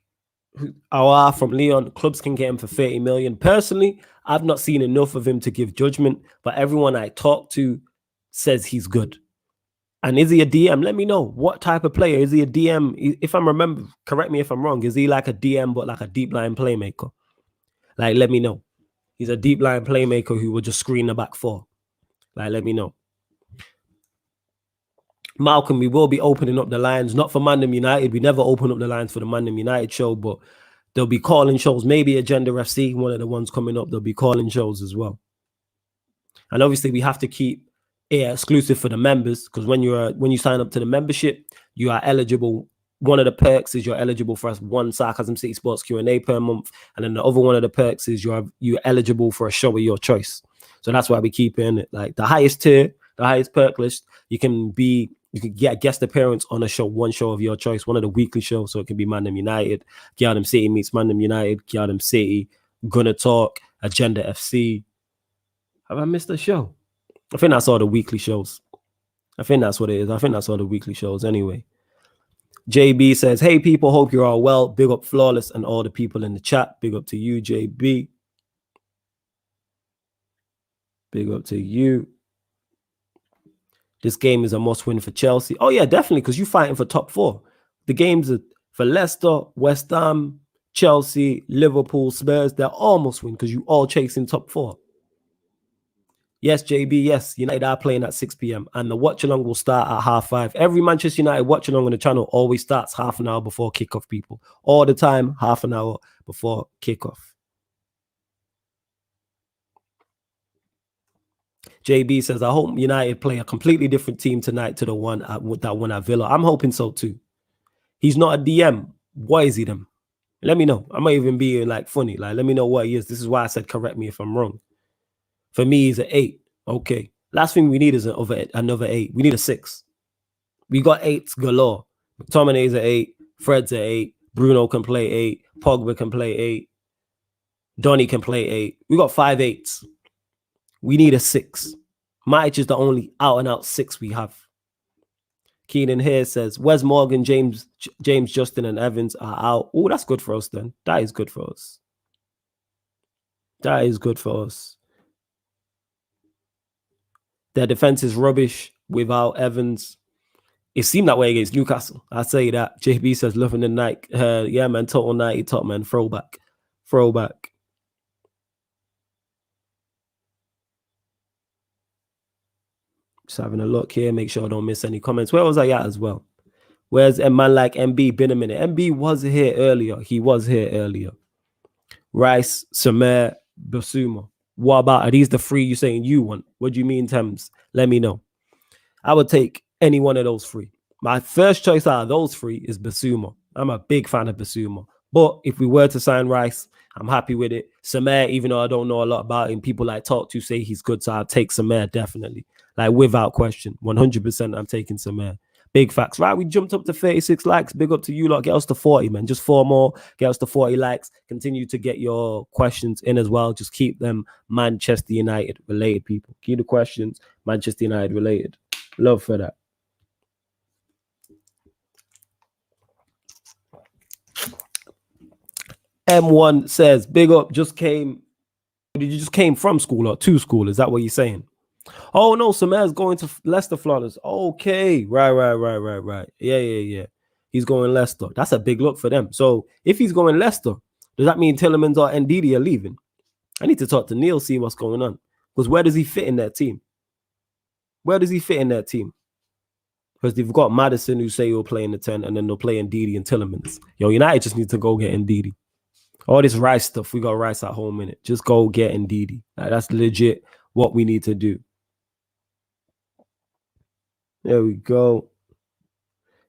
Aouar from Lyon? Clubs can get him for 30 million. Personally, I've not seen enough of him to give judgment, but everyone I talk to says he's good. And is he a DM? Let me know. What type of player? Is he a DM? If I remember, correct me if I'm wrong. Is he like a DM, but like a deep line playmaker? Like, let me know. He's a deep line playmaker who will just screen the back 4. Like, let me know. Malcolm, we will be opening up the lines, not for ManDem United. We never open up the lines for the ManDem United show, but there'll be calling shows. Maybe Agenda FC, one of the ones coming up. There'll be calling shows as well. And obviously, we have to keep it exclusive for the members, because when you sign up to the membership, you are eligible. One of the perks is you're eligible for one Sarcasm City Sports Q&A per month, and then the other one of the perks is you're eligible for a show of your choice. So that's why we keep in it. Like the highest tier, the highest perk list, you can get a guest appearance on a show, one show of your choice, one of the weekly shows. So it can be ManDem United, Giardam City meets ManDem United, Giardam City, Gonna Talk, Agenda FC. Have I missed a show? I think that's all the weekly shows. I think that's what it is. I think that's all the weekly shows anyway. JB says, hey, people, hope you're all well. Big up Flawless and all the people in the chat. Big up to you, JB. Big up to you. This game is a must-win for Chelsea. Oh, yeah, definitely, because you're fighting for top 4. The games are for Leicester, West Ham, Chelsea, Liverpool, Spurs. They're all must-win because you all chasing top 4. Yes, JB, yes. United are playing at 6 p.m. and the watch-along will start at 5:30. Every Manchester United watch-along on the channel always starts half an hour before kickoff, people. All the time, half an hour before kickoff. JB says, I hope United play a completely different team tonight to the one that won at Villa. I'm hoping so too. He's not a DM. Why is he them? Let me know. I might even be like funny. Like, let me know what he is. This is why I said correct me if I'm wrong. For me, he's an 8. Okay. Last thing we need is another 8. We need a 6. We got 8s galore. McTominay's an 8. Fred's an 8. Bruno can play 8. Pogba can play 8. Donny can play 8. We got 5 8s. We need a 6. Matic is the only out-and-out 6 we have. Keenan here says, Wes Morgan, James, Justin, and Evans are out. Oh, that's good for us then. That is good for us. That is good for us. Their defense is rubbish without Evans. It seemed that way against Newcastle. I say that. JB says, loving the night. Yeah, man, total 90 top, man. Throwback. Just having a look here, make sure I don't miss any comments. Where was I at as well? Where's a man like MB? Been a minute. MB was here earlier. He was here earlier. Rice, Samer, Basuma. What about, are these the 3 you're saying you want? What do you mean, Thames? Let me know. I would take any one of those 3. My first choice out of those 3 is Basuma. I'm a big fan of Basuma. But if we were to sign Rice, I'm happy with it. Samer, even though I don't know a lot about him, people I talk to say he's good, so I'll take Samer definitely. Like, without question, 100% I'm taking Samer. Big facts. Right, we jumped up to 36 likes. Big up to you lot. Get us to 40, man. Just 4 more. Get us to 40 likes. Continue to get your questions in as well. Just keep them Manchester United related, people. Keep the questions Manchester United related. Love for that. M1 says, big up, just came. Did you just came from school or to school? Is that what you're saying? Oh, no, Samer's going to Leicester, Flawless. Okay, right. Yeah. He's going Leicester. That's a big look for them. So if he's going Leicester, does that mean Tielemans or Ndidi are leaving? I need to talk to Neil, see what's going on. Because where does he fit in that team? Because they've got Maddison, who say he'll play in the 10, and then they'll play Ndidi and Tielemans. Yo, United just need to go get Ndidi. All this Rice stuff, we got Rice at home in it. Just go get Ndidi. Like, that's legit what we need to do. There we go.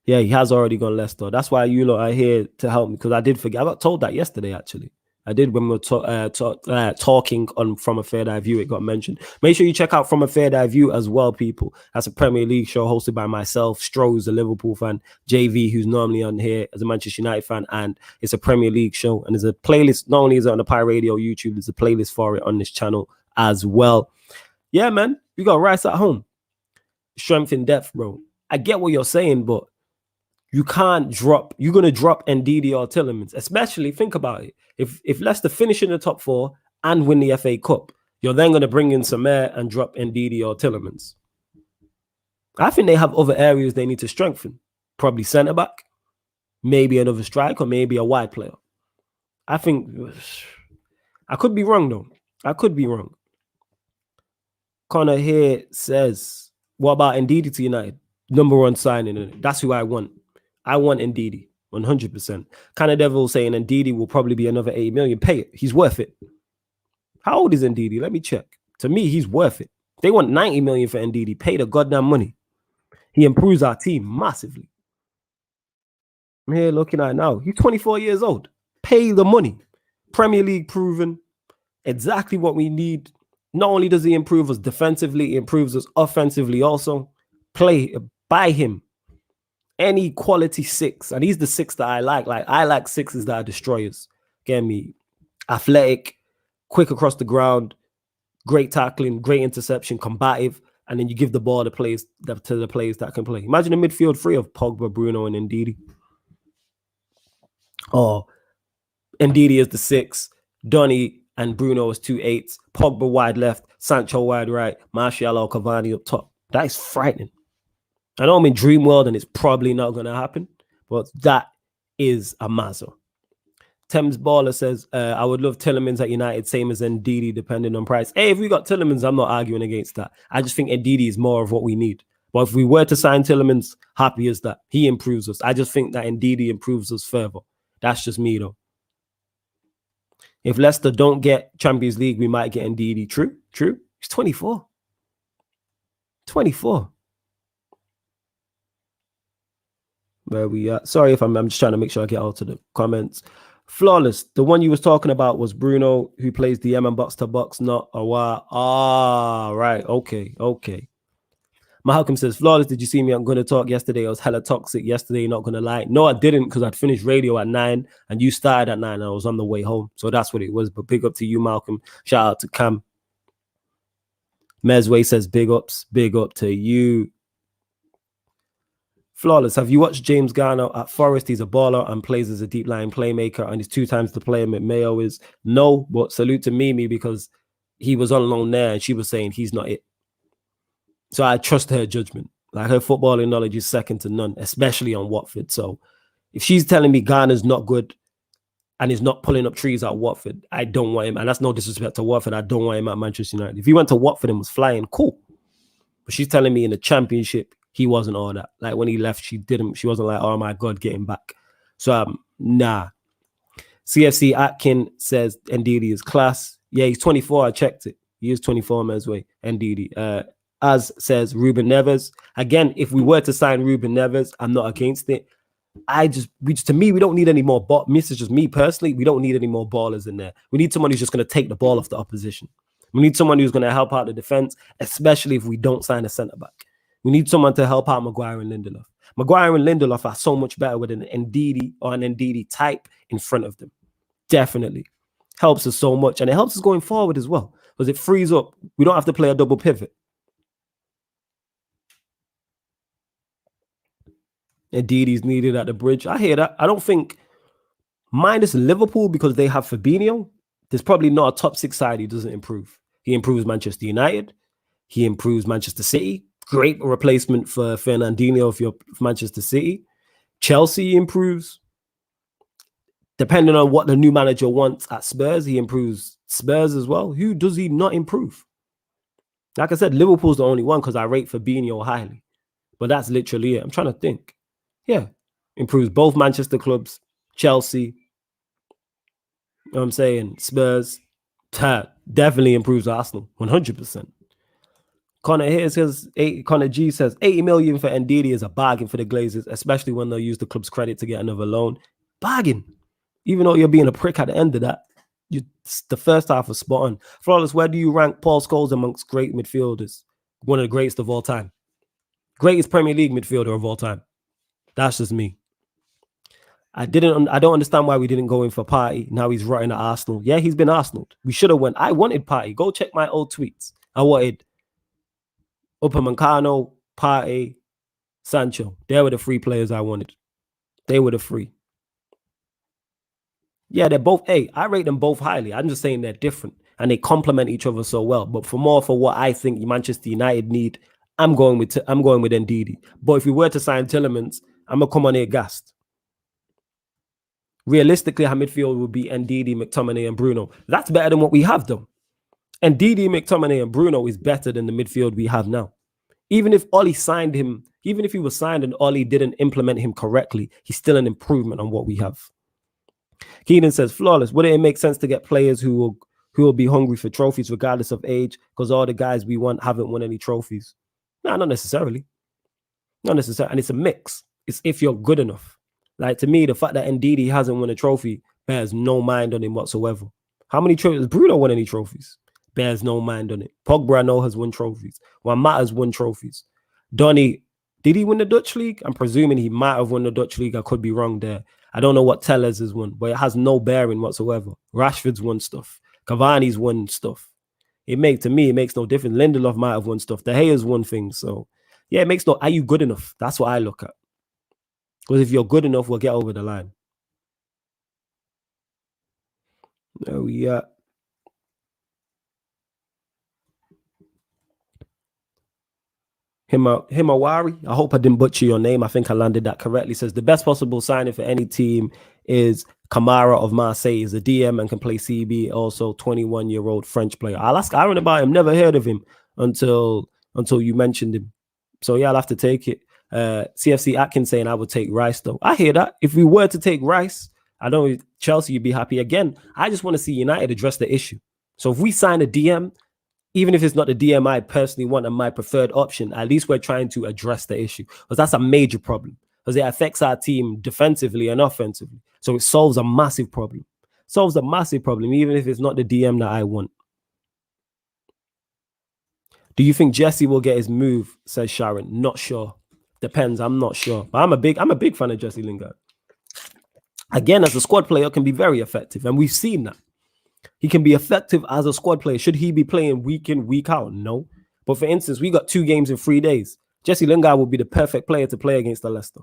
Yeah, he has already gone Leicester. That's why you lot are here to help me, because I did forget. I got told that yesterday, actually. I did when we were talking on From a Third Eye View. It got mentioned. Make sure you check out From a Third Eye View as well, people. That's a Premier League show hosted by myself, Stroh's a Liverpool fan, JV, who's normally on here as a Manchester United fan, and it's a Premier League show. And there's a playlist. Not only is it on the Pi Radio YouTube, there's a playlist for it on this channel as well. Yeah, man, we got Rice at home. Strength in depth, bro. I get what you're saying, but you can't drop. You're going to drop Ndidi or Tielemans, especially, think about it. If Leicester finish in the top 4 and win the FA Cup, you're then going to bring in Samer and drop Ndidi or Tielemans. I think they have other areas they need to strengthen. Probably centre-back, maybe another striker, maybe a wide player. I think, I could be wrong, though. I could be wrong. Connor here says, what about Ndidi to United? Number 1 signing. That's who I want. I want Ndidi, 100%. Kind of Devil saying Ndidi will probably be another 80 million. Pay it. He's worth it. How old is Ndidi? Let me check. To me, he's worth it. They want 90 million for Ndidi. Pay the goddamn money. He improves our team massively. I'm here looking at it now. He's 24 years old. Pay the money. Premier League proven. Exactly what we need. Not only does he improve us defensively, he improves us offensively also. Buy him. Any quality 6. And he's the 6 that I like. Like, I like 6s that are destroyers. Get me? Athletic, quick across the ground, great tackling, great interception, combative, and then you give the ball to the players that can play. Imagine a midfield 3 of Pogba, Bruno, and Ndidi. Oh, Ndidi is the 6. Donny and Bruno is 2 8s. Pogba wide left, Sancho wide right, Martial or Cavani up top. That is frightening. I know I'm in dream world and it's probably not going to happen, but that is a mazza. Thames Baller says, I would love Tillemans at United, same as Ndidi, depending on price. Hey, if we got Tillemans, I'm not arguing against that. I just think Ndidi is more of what we need. But if we were to sign Tillemans, happy as that. He improves us. I just think that Ndidi improves us further. That's just me, though. If Leicester don't get Champions League, we might get Ndidi. True. He's 24. 24. Where we at? Sorry if I'm just trying to make sure I get out to the comments. Flawless. The one you was talking about was Bruno, who plays the M and box to box, not a while. Ah, right. Okay. Malcolm says, Flawless, did you see me? I'm going to talk yesterday. I was hella toxic yesterday, not going to lie. No, I didn't, because I'd finished radio at 9 and you started at 9 and I was on the way home. So that's what it was. But big up to you, Malcolm. Shout out to Cam. Mesway says, big ups. Big up to you. Flawless. Have you watched James Garner at Forest? He's a baller and plays as a deep line playmaker, and he's 2 times the player Mayo is. No, but salute to Mimi, because he was on loan there and she was saying he's not it. So I trust her judgment. Like, her footballing knowledge is second to none, especially on Watford. So if she's telling me Garner's not good and is not pulling up trees at Watford, I don't want him. And that's no disrespect to Watford. I don't want him at Manchester United. If he went to Watford and was flying, cool. But she's telling me in the Championship, he wasn't all that. Like, when he left, she wasn't like, oh my God, get him back. So, nah. CFC Atkin says Ndidi is class. Yeah, he's 24. I checked it. He is 24, Mesway. Ndidi. As says Ruben Neves. Again, if we were to sign Ruben Neves, I'm not against it. To me, we don't need any more this is just me personally. We don't need any more ballers in there. We need someone who's just going to take the ball off the opposition. We need someone who's going to help out the defense, especially if we don't sign a centre back. We need someone to help out Maguire and Lindelof. Maguire and Lindelof are so much better with an Ndidi or an Ndidi type in front of them. Definitely. Helps us so much. And it helps us going forward as well, because it frees up. We don't have to play a double pivot. Ndidi's needed at the bridge. I hear that. I don't think, minus Liverpool, because they have Fabinho, there's probably not a top 6 side he doesn't improve. He improves Manchester United. He improves Manchester City. Great replacement for Fernandinho if you're Manchester City. Chelsea improves. Depending on what the new manager wants at Spurs, he improves Spurs as well. Who does he not improve? Like I said, Liverpool's the only one, because I rate Fabinho highly. But that's literally it. I'm trying to think. Yeah. Improves both Manchester clubs. Chelsea. You know what I'm saying? Spurs. Definitely improves Arsenal. 100%. Connor G says 80 million for Ndidi is a bargain for the Glazers, especially when they'll use the club's credit to get another loan. Bargain. Even though you're being a prick at the end of that, the first half was spot on. Flawless, where do you rank Paul Scholes amongst great midfielders? One of the greatest of all time. Greatest Premier League midfielder of all time. That's just me. I don't understand why we didn't go in for Partey. Now he's rotting at Arsenal. Yeah, he's been Arsenal. We should have went. I wanted Partey. Go check my old tweets. I wanted Upamecano, Partey, Sancho. They were the 3 players I wanted. They were the 3. Yeah, they're both. Hey, I rate them both highly. I'm just saying they're different and they complement each other so well. But for what I think Manchester United need, I'm going with Ndidi. But if we were to sign Tillemans, I'm gonna come on here gassed. Realistically, our midfield would be Ndidi, McTominay, and Bruno. That's better than what we have, though. Ndidi, McTominay, and Bruno is better than the midfield we have now. Even if Ollie signed him, even if he was signed and Ollie didn't implement him correctly, he's still an improvement on what we have. Keenan says, Flawless, would it make sense to get players who will be hungry for trophies regardless of age, because all the guys we want haven't won any trophies? No, not necessarily. Not necessarily. And it's a mix. It's if you're good enough. Like, to me, the fact that Ndidi hasn't won a trophy bears no mind on him whatsoever. How many trophies? Has Bruno won any trophies? Bears no mind on it. Pogba, I know, has won trophies. Juan Mata's won trophies. Donny, did he win the Dutch League? I'm presuming he might have won the Dutch League. I could be wrong there. I don't know what Tellez has won, but it has no bearing whatsoever. Rashford's won stuff. Cavani's won stuff. It makes no difference. Lindelof might have won stuff. De Gea's won things. So, yeah, it makes no... Are you good enough? That's what I look at. Because if you're good enough, we'll get over the line. There we are. Himawari, I hope I didn't butcher your name. I think I landed that correctly. Says the best possible signing for any team is Kamara of Marseille is a DM and can play CB. Also, 21-year-old French player. I'll ask Aaron about him. Never heard of him until you mentioned him. So yeah, I'll have to take it. CFC Atkins saying I would take Rice though. I hear that. If we were to take Rice, I know Chelsea would be happy again. I just want to see United address the issue. So if we sign a DM, even if it's not the DM I personally want and my preferred option, at least we're trying to address the issue, because that's a major problem, because it affects our team defensively and offensively. So it solves a massive problem. Even if it's not the DM that I want. Do you think Jesse will get his move? Says Sharon. Not sure. Depends. I'm not sure. But I'm a big fan of Jesse Lingard. Again, as a squad player, can be very effective, and we've seen that. He can be effective as a squad player. Should he be playing week in, week out? No. But for instance, we got 2 games in 3 days. Jesse Lingard will be the perfect player to play against the Leicester.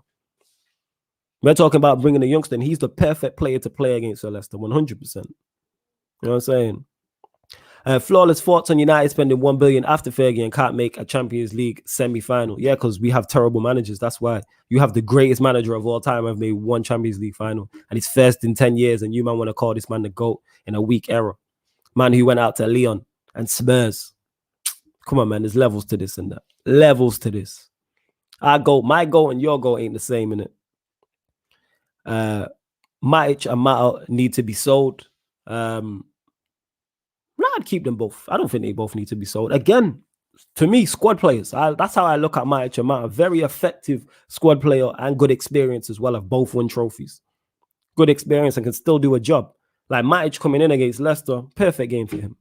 We're talking about bringing a youngster, and he's the perfect player to play against the Leicester, 100%. You know what I'm saying? Flawless thoughts on United spending $1 billion after Fergie and can't make a Champions League semi-final. Yeah, because we have terrible managers. That's why. You have the greatest manager of all time have made 1 Champions League final, and it's first in 10 years, and you man want to call this man the GOAT in a weak era. Man who went out to Lyon and Spurs. Come on, man. There's levels to this and that. Levels to this. My GOAT and your GOAT ain't the same, innit? Matic and Mata need to be sold. I'd keep them both. I don't think they both need to be sold. Again, to me, squad players. That's how I look at Matic and Mata. Very effective squad player and good experience as well. Have both won trophies. Good experience and can still do a job. Like Matic coming in against Leicester, perfect game for him.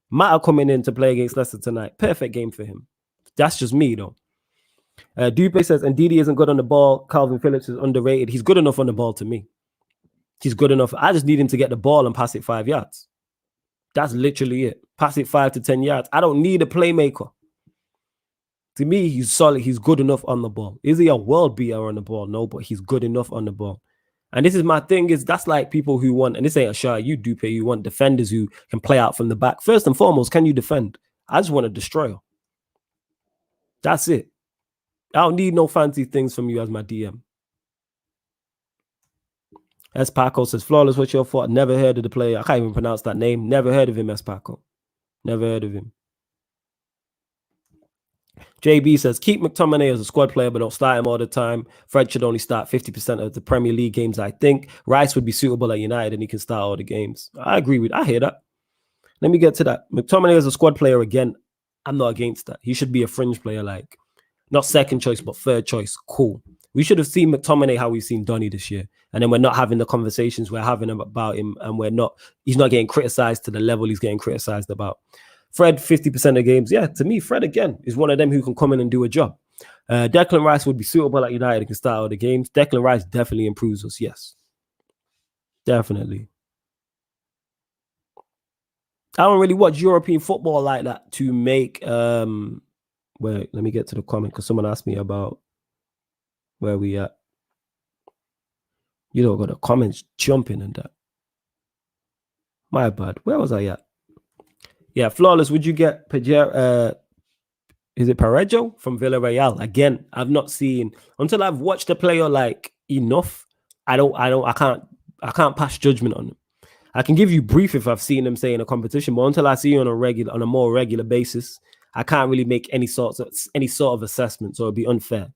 Mata coming in to play against Leicester tonight, perfect game for him. That's just me, though. Dupe says, Ndidi isn't good on the ball. Calvin Phillips is underrated. He's good enough on the ball to me. He's good enough. I just need him to get the ball and pass it 5 yards. That's literally it. Pass it 5 to 10 yards. I don't need a playmaker. To me, he's solid. He's good enough on the ball. Is he a world beater on the ball? No, but he's good enough on the ball. And this is my thing, is that's like people who want, and this ain't a shot, you Dupe, you want defenders who can play out from the back. First and foremost, can you defend? I just want a destroyer. That's it. I don't need no fancy things from you as my DM. S. Paco says, Flawless, what's your thought? Never heard of the player. I can't even pronounce that name. Never heard of him, S. Paco. Never heard of him. JB says, keep McTominay as a squad player, but don't start him all the time. Fred should only start 50% of the Premier League games, I think. Rice would be suitable at United and he can start all the games. I hear that. Let me get to that. McTominay as a squad player, again, I'm not against that. He should be a fringe player, like, not second choice, but third choice. Cool. We should have seen McTominay how we've seen Donny this year. And then we're not having the conversations we're having about him, and he's not getting criticized to the level he's getting criticized about. Fred, 50% of games. Yeah, to me, Fred, again, is one of them who can come in and do a job. Declan Rice would be suitable at United and can start all the games. Declan Rice definitely improves us, yes. Definitely. I don't really watch European football like that to make... Wait, let me get to the comment, because someone asked me about where we at. You don't got the comments jumping and that. My bad. Where was I at? Yeah, Flawless, would you get is it Parejo from Villarreal? Again, I've not seen, until I've watched the player like enough, I can't pass judgment on him. I can give you brief if I've seen him say in a competition, but until I see you on a more regular basis, I can't really make any sort of assessment, so it'd be unfair.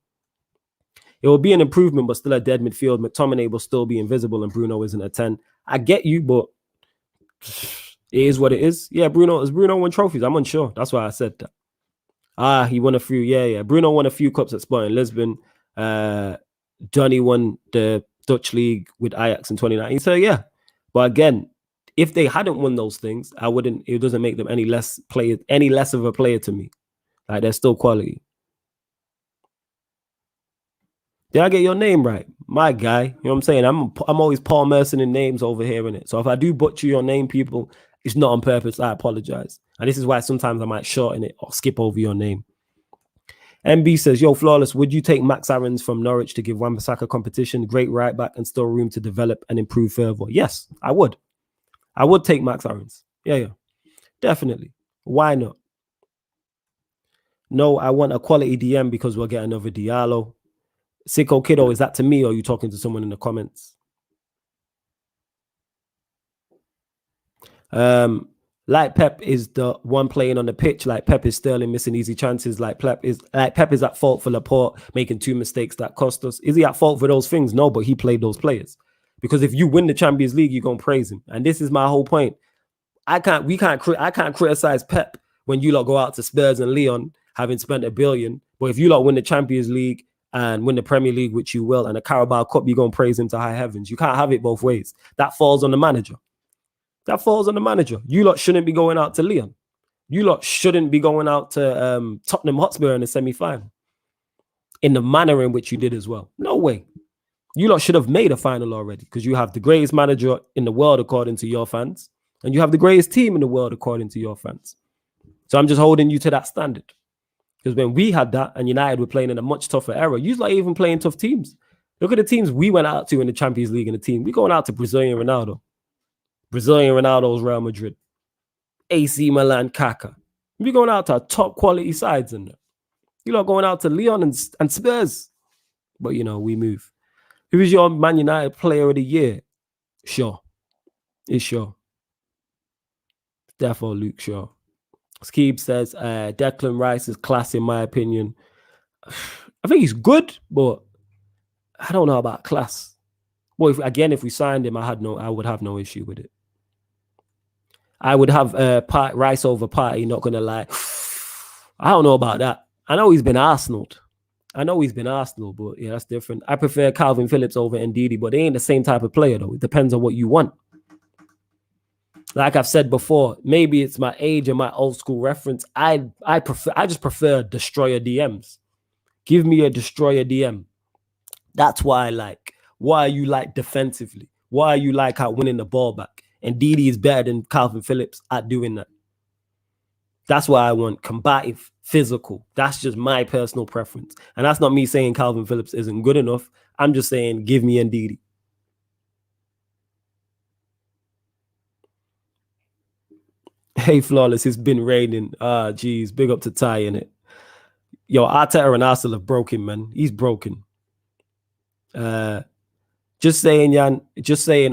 It will be an improvement, but still a dead midfield. McTominay will still be invisible and Bruno isn't a 10. I get you, but it is what it is. Yeah, Bruno won trophies. I'm unsure. That's why I said that. He won a few. Yeah. Bruno won a few cups at Sporting Lisbon. Johnny won the Dutch league with Ajax in 2019. So yeah. But again, if they hadn't won those things, it doesn't make them any less of a player to me. Like, they're still quality. Did I get your name right? My guy. You know what I'm saying? I'm always Paul Merson in names over here, innit? So if I do butcher your name, people, it's not on purpose. I apologize. And this is why sometimes I might shorten it or skip over your name. MB says, yo, Flawless, would you take Max Aarons from Norwich to give Wan-Bissaka competition, great right back, and still room to develop and improve further? Yes, I would. I would take Max Aarons. Yeah. Definitely. Why not? No, I want a quality DM because we'll get another Diallo. Sicko Kiddo, is that to me or are you talking to someone in the comments? Like Pep is the one playing on the pitch. Like Pep is Sterling missing easy chances. Like Pep is at fault for Laporte making 2 mistakes that cost us. Is he at fault for those things? No, but he played those players. Because if you win the Champions League, you're gonna praise him. And this is my whole point. I can't criticize Pep when you lot go out to Spurs and Lyon having spent $1 billion. But if you lot win the Champions League and win the Premier League, which you will, and the Carabao Cup, you're gonna praise him to high heavens. You can't have it both ways. That falls on the manager. That falls on the manager. You lot shouldn't be going out to Lyon. You lot shouldn't be going out to Tottenham Hotspur in the semi-final in the manner in which you did as well. No way. You lot should have made a final already because you have the greatest manager in the world according to your fans, and you have the greatest team in the world according to your fans. So I'm just holding you to that standard. Because when we had that and United were playing in a much tougher era, you're not even playing tough teams. Look at the teams we went out to in the Champions League in the team. We're going out to Brazilian Ronaldo. Brazilian Ronaldo's Real Madrid. AC Milan, Kaká. We're going out to top quality sides in there. You're not going out to Lyon and Spurs. But, we move. Who is your Man United player of the year? Shaw. It's Shaw. Therefore, Luke Shaw. Skeeb says, Declan Rice is class in my opinion. I think he's good, but I don't know about class. Well, if we signed him, I would have no issue with it. I would have Rice over Partey, not going to lie. I don't know about that. I know he's been Arsenal, but yeah, that's different. I prefer Calvin Phillips over Ndidi, but they ain't the same type of player, though. It depends on what you want. Like I've said before, maybe it's my age and my old school reference. I just prefer destroyer DMs. Give me a destroyer DM. That's why I like. Why you like defensively? Why you like out winning the ball back? And Ndidi is better than Calvin Phillips at doing that. That's why I want combative, physical. That's just my personal preference. And that's not me saying Calvin Phillips isn't good enough. I'm just saying give me Ndidi. Hey, Flawless, it's been raining. Geez, big up to Ty in it. Yo, Arteta and Arsenal have broken, man. He's broken. Just saying,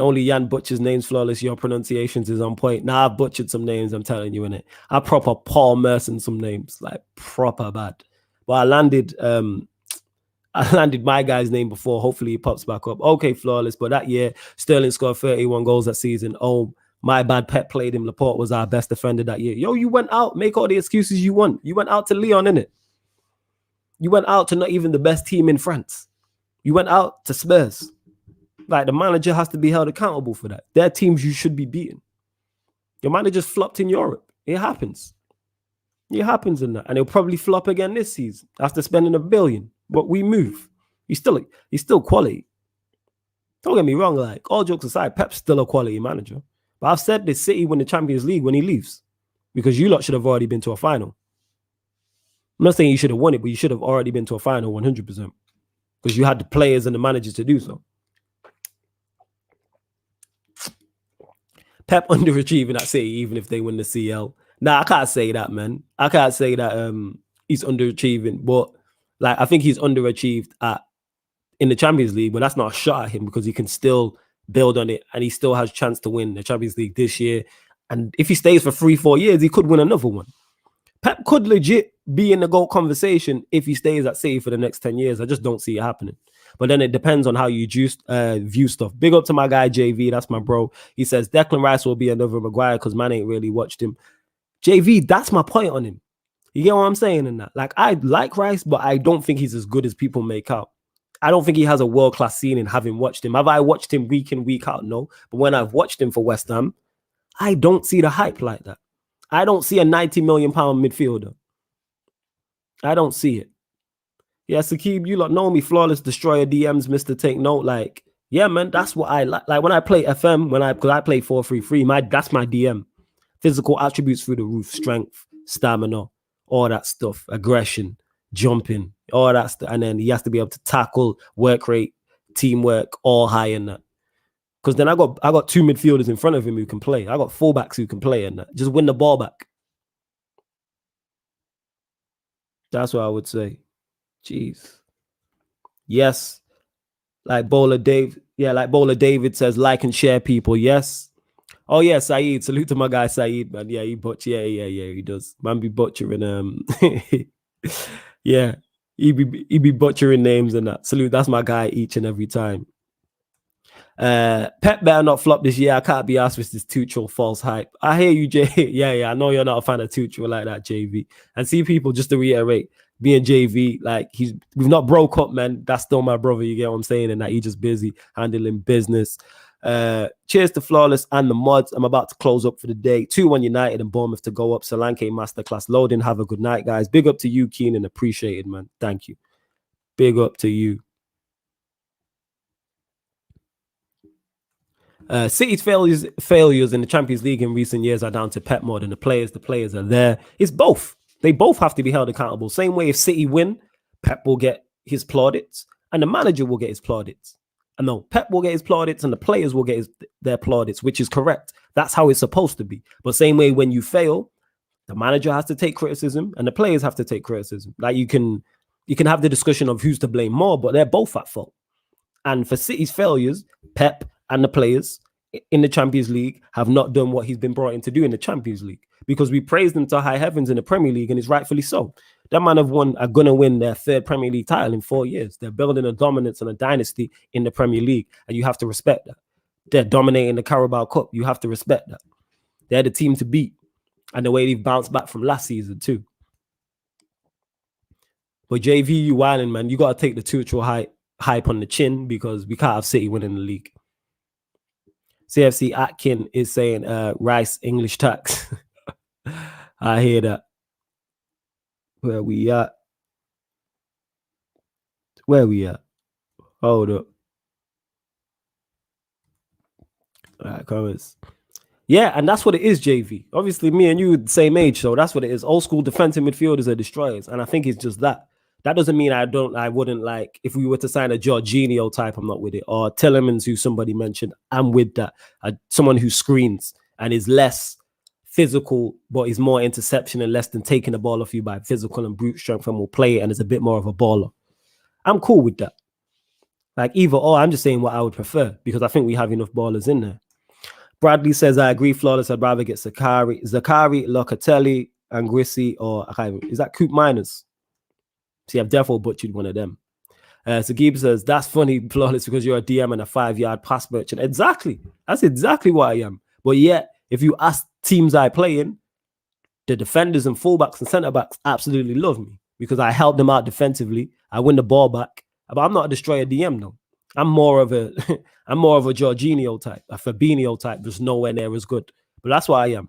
only Jan butchers names, Flawless. Your pronunciations is on point. Now I've butchered some names, I'm telling you, innit? I proper Paul Merson some names, like proper bad. But I landed my guy's name before. Hopefully he pops back up. Okay, Flawless. But that year, Sterling scored 31 goals that season. Oh, my bad, Pep played him. Laporte was our best defender that year. Yo, you went out, make all the excuses you want. You went out to Lyon, innit? You went out to not even the best team in France. You went out to Spurs. Like, the manager has to be held accountable for that. They're teams you should be beating. Your manager's flopped in Europe. It happens. It happens in that. And he'll probably flop again this season after spending $1 billion. But we move. He's still quality. Don't get me wrong, like, all jokes aside, Pep's still a quality manager. But I've said this, City win the Champions League when he leaves. Because you lot should have already been to a final. I'm not saying you should have won it, but you should have already been to a final 100%. Because you had the players and the managers to do so. Pep underachieving at City, even if they win the CL. Nah, I can't say that, man. I can't say that he's underachieving. But like, I think he's underachieved in the Champions League, but that's not a shot at him because he can still build on it and he still has a chance to win the Champions League this year. And if he stays for 3-4 years, he could win another one. Pep could legit be in the GOAT conversation if he stays at City for the next 10 years. I just don't see it happening. But then it depends on how you view stuff. Big up to my guy, JV. That's my bro. He says, Declan Rice will be another Maguire because man ain't really watched him. JV, that's my point on him. You get what I'm saying in that? Like, I like Rice, but I don't think he's as good as people make out. I don't think he has a world-class ceiling having watched him. Have I watched him week in, week out? No. But when I've watched him for West Ham, I don't see the hype like that. I don't see a £90 million midfielder. I don't see it. Yeah, Sakib, you lot know me, Flawless Destroyer DMs, Mr. Take Note. Like, yeah, man, that's what I like. Like when I play FM, because I play 4-3-3, that's my DM. Physical attributes through the roof, strength, stamina, all that stuff, aggression, jumping, all that stuff. And then he has to be able to tackle, work rate, teamwork, all high in that. Because then I got two midfielders in front of him who can play. I got fullbacks who can play in that. Just win the ball back. That's what I would say. Jeez. Yes. Like Bowler Dave. Yeah, like Bowler David says, like and share people. Yes. Oh yeah, Saeed. Salute to my guy Saeed, man. Yeah, he does. Man be butchering yeah. He be butchering names and that. Salute, that's my guy each and every time. Pep better not flop this year. I can't be asked with this Tuchel false hype. I hear you, Jay. Yeah. I know you're not a fan of Tuchel like that, JV. And see people, just to reiterate, being JV, like we've not broke up, man. That's still my brother. You get what I'm saying? And that he's just busy handling business. Cheers to Flawless and the mods. I'm about to close up for the day. 2-1 United and Bournemouth to go up. Solanke masterclass loading. Have a good night, guys. Big up to you, Keenan. Appreciated, man. Thank you. Big up to you. City's failures in the Champions League in recent years are down to Pep more than the players. The players are there. It's both. They both have to be held accountable. Same way if City win, Pep will get his plaudits and the manager will get his plaudits. And no, Pep will get his plaudits and the players will get their plaudits, which is correct. That's how it's supposed to be. But same way when you fail, the manager has to take criticism and the players have to take criticism. Like you can have the discussion of who's to blame more, but they're both at fault. And for City's failures, Pep and the players in the Champions League have not done what he's been brought in to do in the Champions League, because we praised them to high heavens in the Premier League, and it's rightfully so. That man are going to win their third Premier League title in 4 years. They're building a dominance and a dynasty in the Premier League, and you have to respect that. They're dominating the Carabao Cup. You have to respect that. They're the team to beat, and the way they've bounced back from last season too. But JV, you wilding, man. You got to take the Tuchel hype on the chin, because we can't have City winning the league. CFC Atkin is saying Rice English tax. I hear that. Where we at? Hold up. All right, comments. Yeah, and that's what it is, JV. Obviously, me and you are the same age, so that's what it is. Old school defensive midfielders are destroyers, and I think it's just that. That doesn't mean I wouldn't like, if we were to sign a Jorginho type, I'm not with it. Or Tillemans, who somebody mentioned, I'm with that. Someone who screens and is less physical, but is more interception and less than taking the ball off you by physical and brute strength, and will play it and is a bit more of a baller. I'm cool with that. Like either or, I'm just saying what I would prefer, because I think we have enough ballers in there. Bradley says, I agree, Flawless. I'd rather get Zakari, Locatelli, and Grissi, or is that Coop Miners? See, I've definitely butchered one of them. Sagib says, that's funny, Flawless, because you're a DM and a 5-yard pass merchant. Exactly. That's exactly what I am. But yet, if you ask teams I play in, the defenders and fullbacks and centre-backs absolutely love me, because I help them out defensively. I win the ball back. But I'm not a destroyer DM, though. I'm more of a Jorginho type, a Fabinho type, just nowhere near as good. But that's what I am. You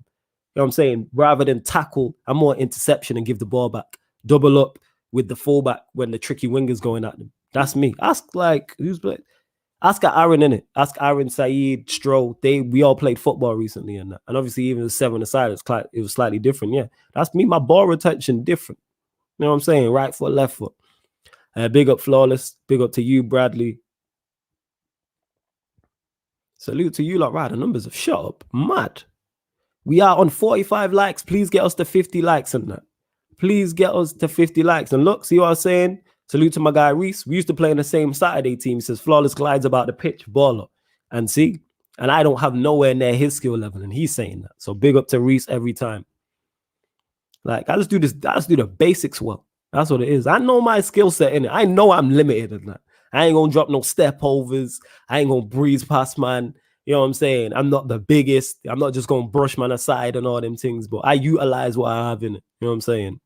know what I'm saying? Rather than tackle, I'm more interception and give the ball back. Double up with the fullback when the tricky winger's going at them. That's me. Ask who's played. Ask Aaron, innit? Ask Aaron, Saeed, Stroll. We all played football recently, and obviously even the 7 aside, it was slightly different. Yeah, that's me. My ball retention different. You know what I'm saying? Right foot, left foot. Big up, Flawless. Big up to you, Bradley. Salute to you, lot. Right, the numbers have shut up. Mad. We are on 45 likes. Please get us to 50 likes and that. Please get us to 50 likes. And look, see what I'm saying? Salute to my guy Reese. We used to play in the same Saturday team. He says, Flawless glides about the pitch, baller. And see? And I don't have nowhere near his skill level. And he's saying that. So big up to Reese every time. Like, I just do the basics well. That's what it is. I know my skill set in it. I know I'm limited in that. I ain't going to drop no step overs. I ain't going to breeze past man. You know what I'm saying? I'm not the biggest. I'm not just going to brush man aside and all them things. But I utilize what I have in it. You know what I'm saying?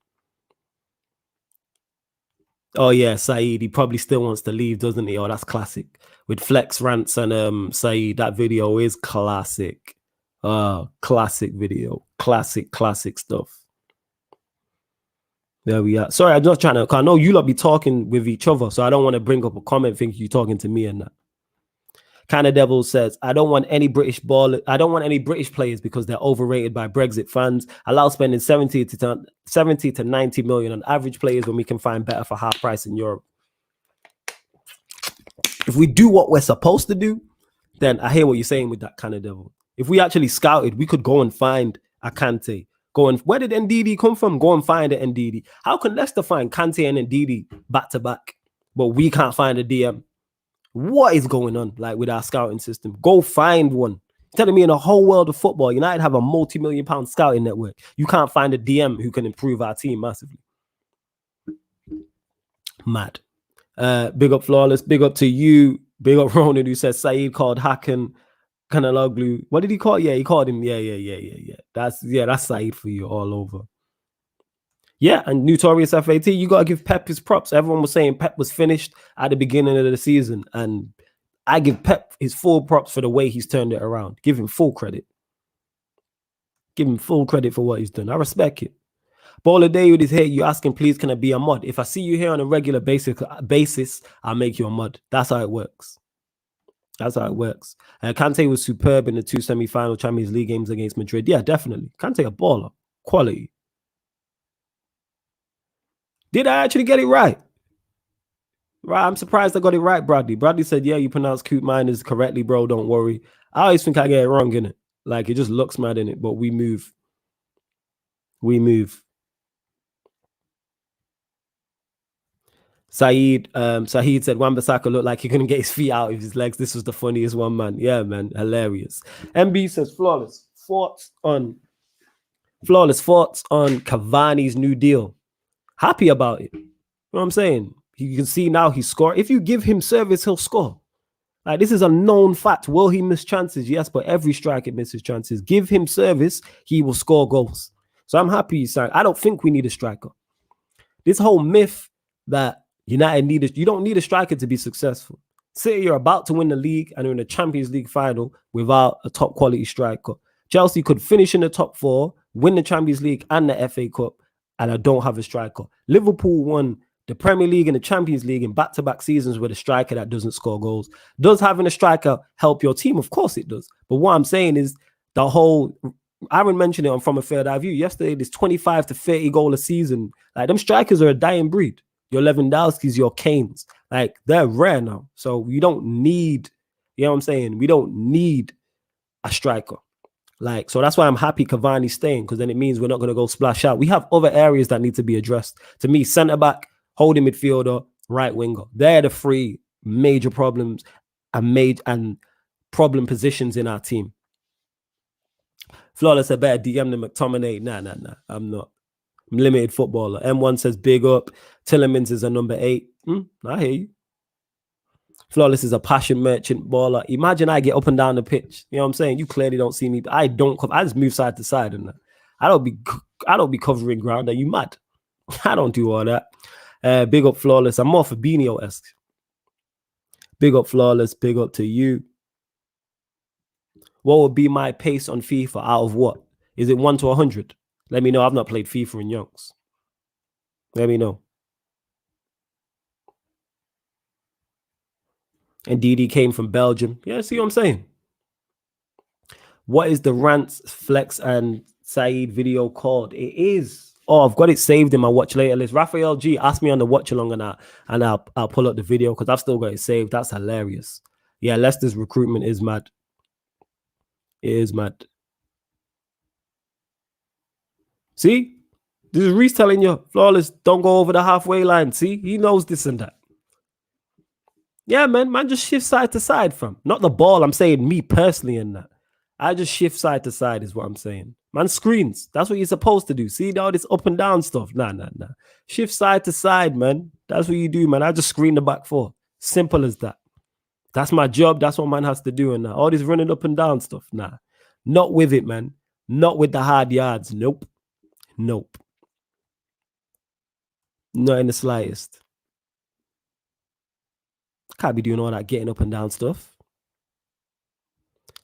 Oh, yeah, Saeed. He probably still wants to leave, doesn't he? Oh, that's classic. With Flex Rants and Saeed, that video is classic. Classic video. Classic stuff. There we are. Sorry, I'm just trying to, because I know you lot be talking with each other, so I don't want to bring up a comment thinking you're talking to me and that. Kinda Devil says, I don't want any British players because they're overrated by Brexit fans. Allow spending 70 to 90 million on average players when we can find better for half price in Europe. If we do what we're supposed to do, then I hear what you're saying with that Kinda Devil. If we actually scouted, we could go and find a Kante. Where did Ndidi come from? Go and find an Ndidi. How can Leicester find Kante and Ndidi back to back, but we can't find a DM? What is going on, like, with our scouting system? Go find one. Telling me in the whole world of football, United have a multi-million-pound scouting network. You can't find a DM who can improve our team massively. Mad. Big up Flawless. Big up to you. Big up Ronan, who says Saeed called Hakan Kanaloglu. What did he call? Yeah, he called him. Yeah. That's Saeed for you all over. Yeah, and Notorious FAT, you got to give Pep his props. Everyone was saying Pep was finished at the beginning of the season, and I give Pep his full props for the way he's turned it around. Give him full credit. Give him full credit for what he's done. I respect it. Baller David is here. You asking, please, can I be a mod? If I see you here on a regular basis, I'll make you a mod. That's how it works. That's how it works. Kante was superb in the 2 semi-final Champions League games against Madrid. Yeah, definitely. Kante a baller. Quality. Did I actually get it right? Right, I'm surprised I got it right, Bradley. Bradley said, yeah, you pronounce cute miners correctly, bro. Don't worry. I always think I get it wrong, innit? Like, it just looks mad in it, but we move. We move. Saeed said Wan-Bissaka looked like he couldn't get his feet out of his legs. This was the funniest one, man. Yeah, man. Hilarious. MB says flawless thoughts on Cavani's new deal. Happy about it. You know what I'm saying? You can see now he scored. If you give him service, he'll score. Like, this is a known fact. Will he miss chances? Yes, but every striker misses chances. Give him service, he will score goals. So I'm happy he signed. I don't think we need a striker. This whole myth that United you don't need a striker to be successful. City are about to win the league and are in the Champions League final without a top quality striker. Chelsea could finish in the top 4, win the Champions League and the FA Cup, and I don't have a striker. Liverpool won the Premier League and the Champions League in back-to-back seasons with a striker that doesn't score goals. Does having a striker help your team? Of course it does. But what I'm saying is the whole, Aaron mentioned it on From a Third Eye View yesterday, this 25 to 30 goal a season. Like, them strikers are a dying breed. Your Lewandowski's, your Kanes. Like, they're rare now. So we don't need, you know what I'm saying? We don't need a striker. Like, so that's why I'm happy Cavani's staying, because then it means we're not going to go splash out. We have other areas that need to be addressed. To me, centre-back, holding midfielder, right winger. They're the 3 major problems and problem positions in our team. Flawless, I better DM the McTominay. Nah. I'm not. I'm limited footballer. M1 says big up. Tillemans is a number 8. I hear you. Flawless is a passion merchant baller. Imagine I get up and down the pitch. You know what I'm saying? You clearly don't see me. I just move side to side. And I don't be covering ground. Are you mad? I don't do all that. Big up Flawless. I'm more Fabinho-esque. Big up Flawless. Big up to you. What would be my pace on FIFA out of what? Is it 1 to 100? Let me know. I've not played FIFA in yonks. Let me know. And DD came from Belgium. Yeah, see what I'm saying? What is the Rants, Flex, and Saeed video called? It is. Oh, I've got it saved in my watch later list. Raphael G asked me on the watch along and I'll pull up the video because I've still got it saved. That's hilarious. Yeah, Leicester's recruitment is mad. It is mad. See? This is Reese telling you, Flawless, don't go over the halfway line. See? He knows this and that. Yeah, man, just shift side to side from. Not the ball, I'm saying me personally in that. I just shift side to side is what I'm saying. Man, screens. That's what you're supposed to do. See all this up and down stuff? Nah. Shift side to side, man. That's what you do, man. I just screen the back 4. Simple as that. That's my job. That's what man has to do. And all this running up and down stuff. Nah. Not with it, man. Not with the hard yards. Nope. Not in the slightest. Can't be doing all that getting up and down stuff.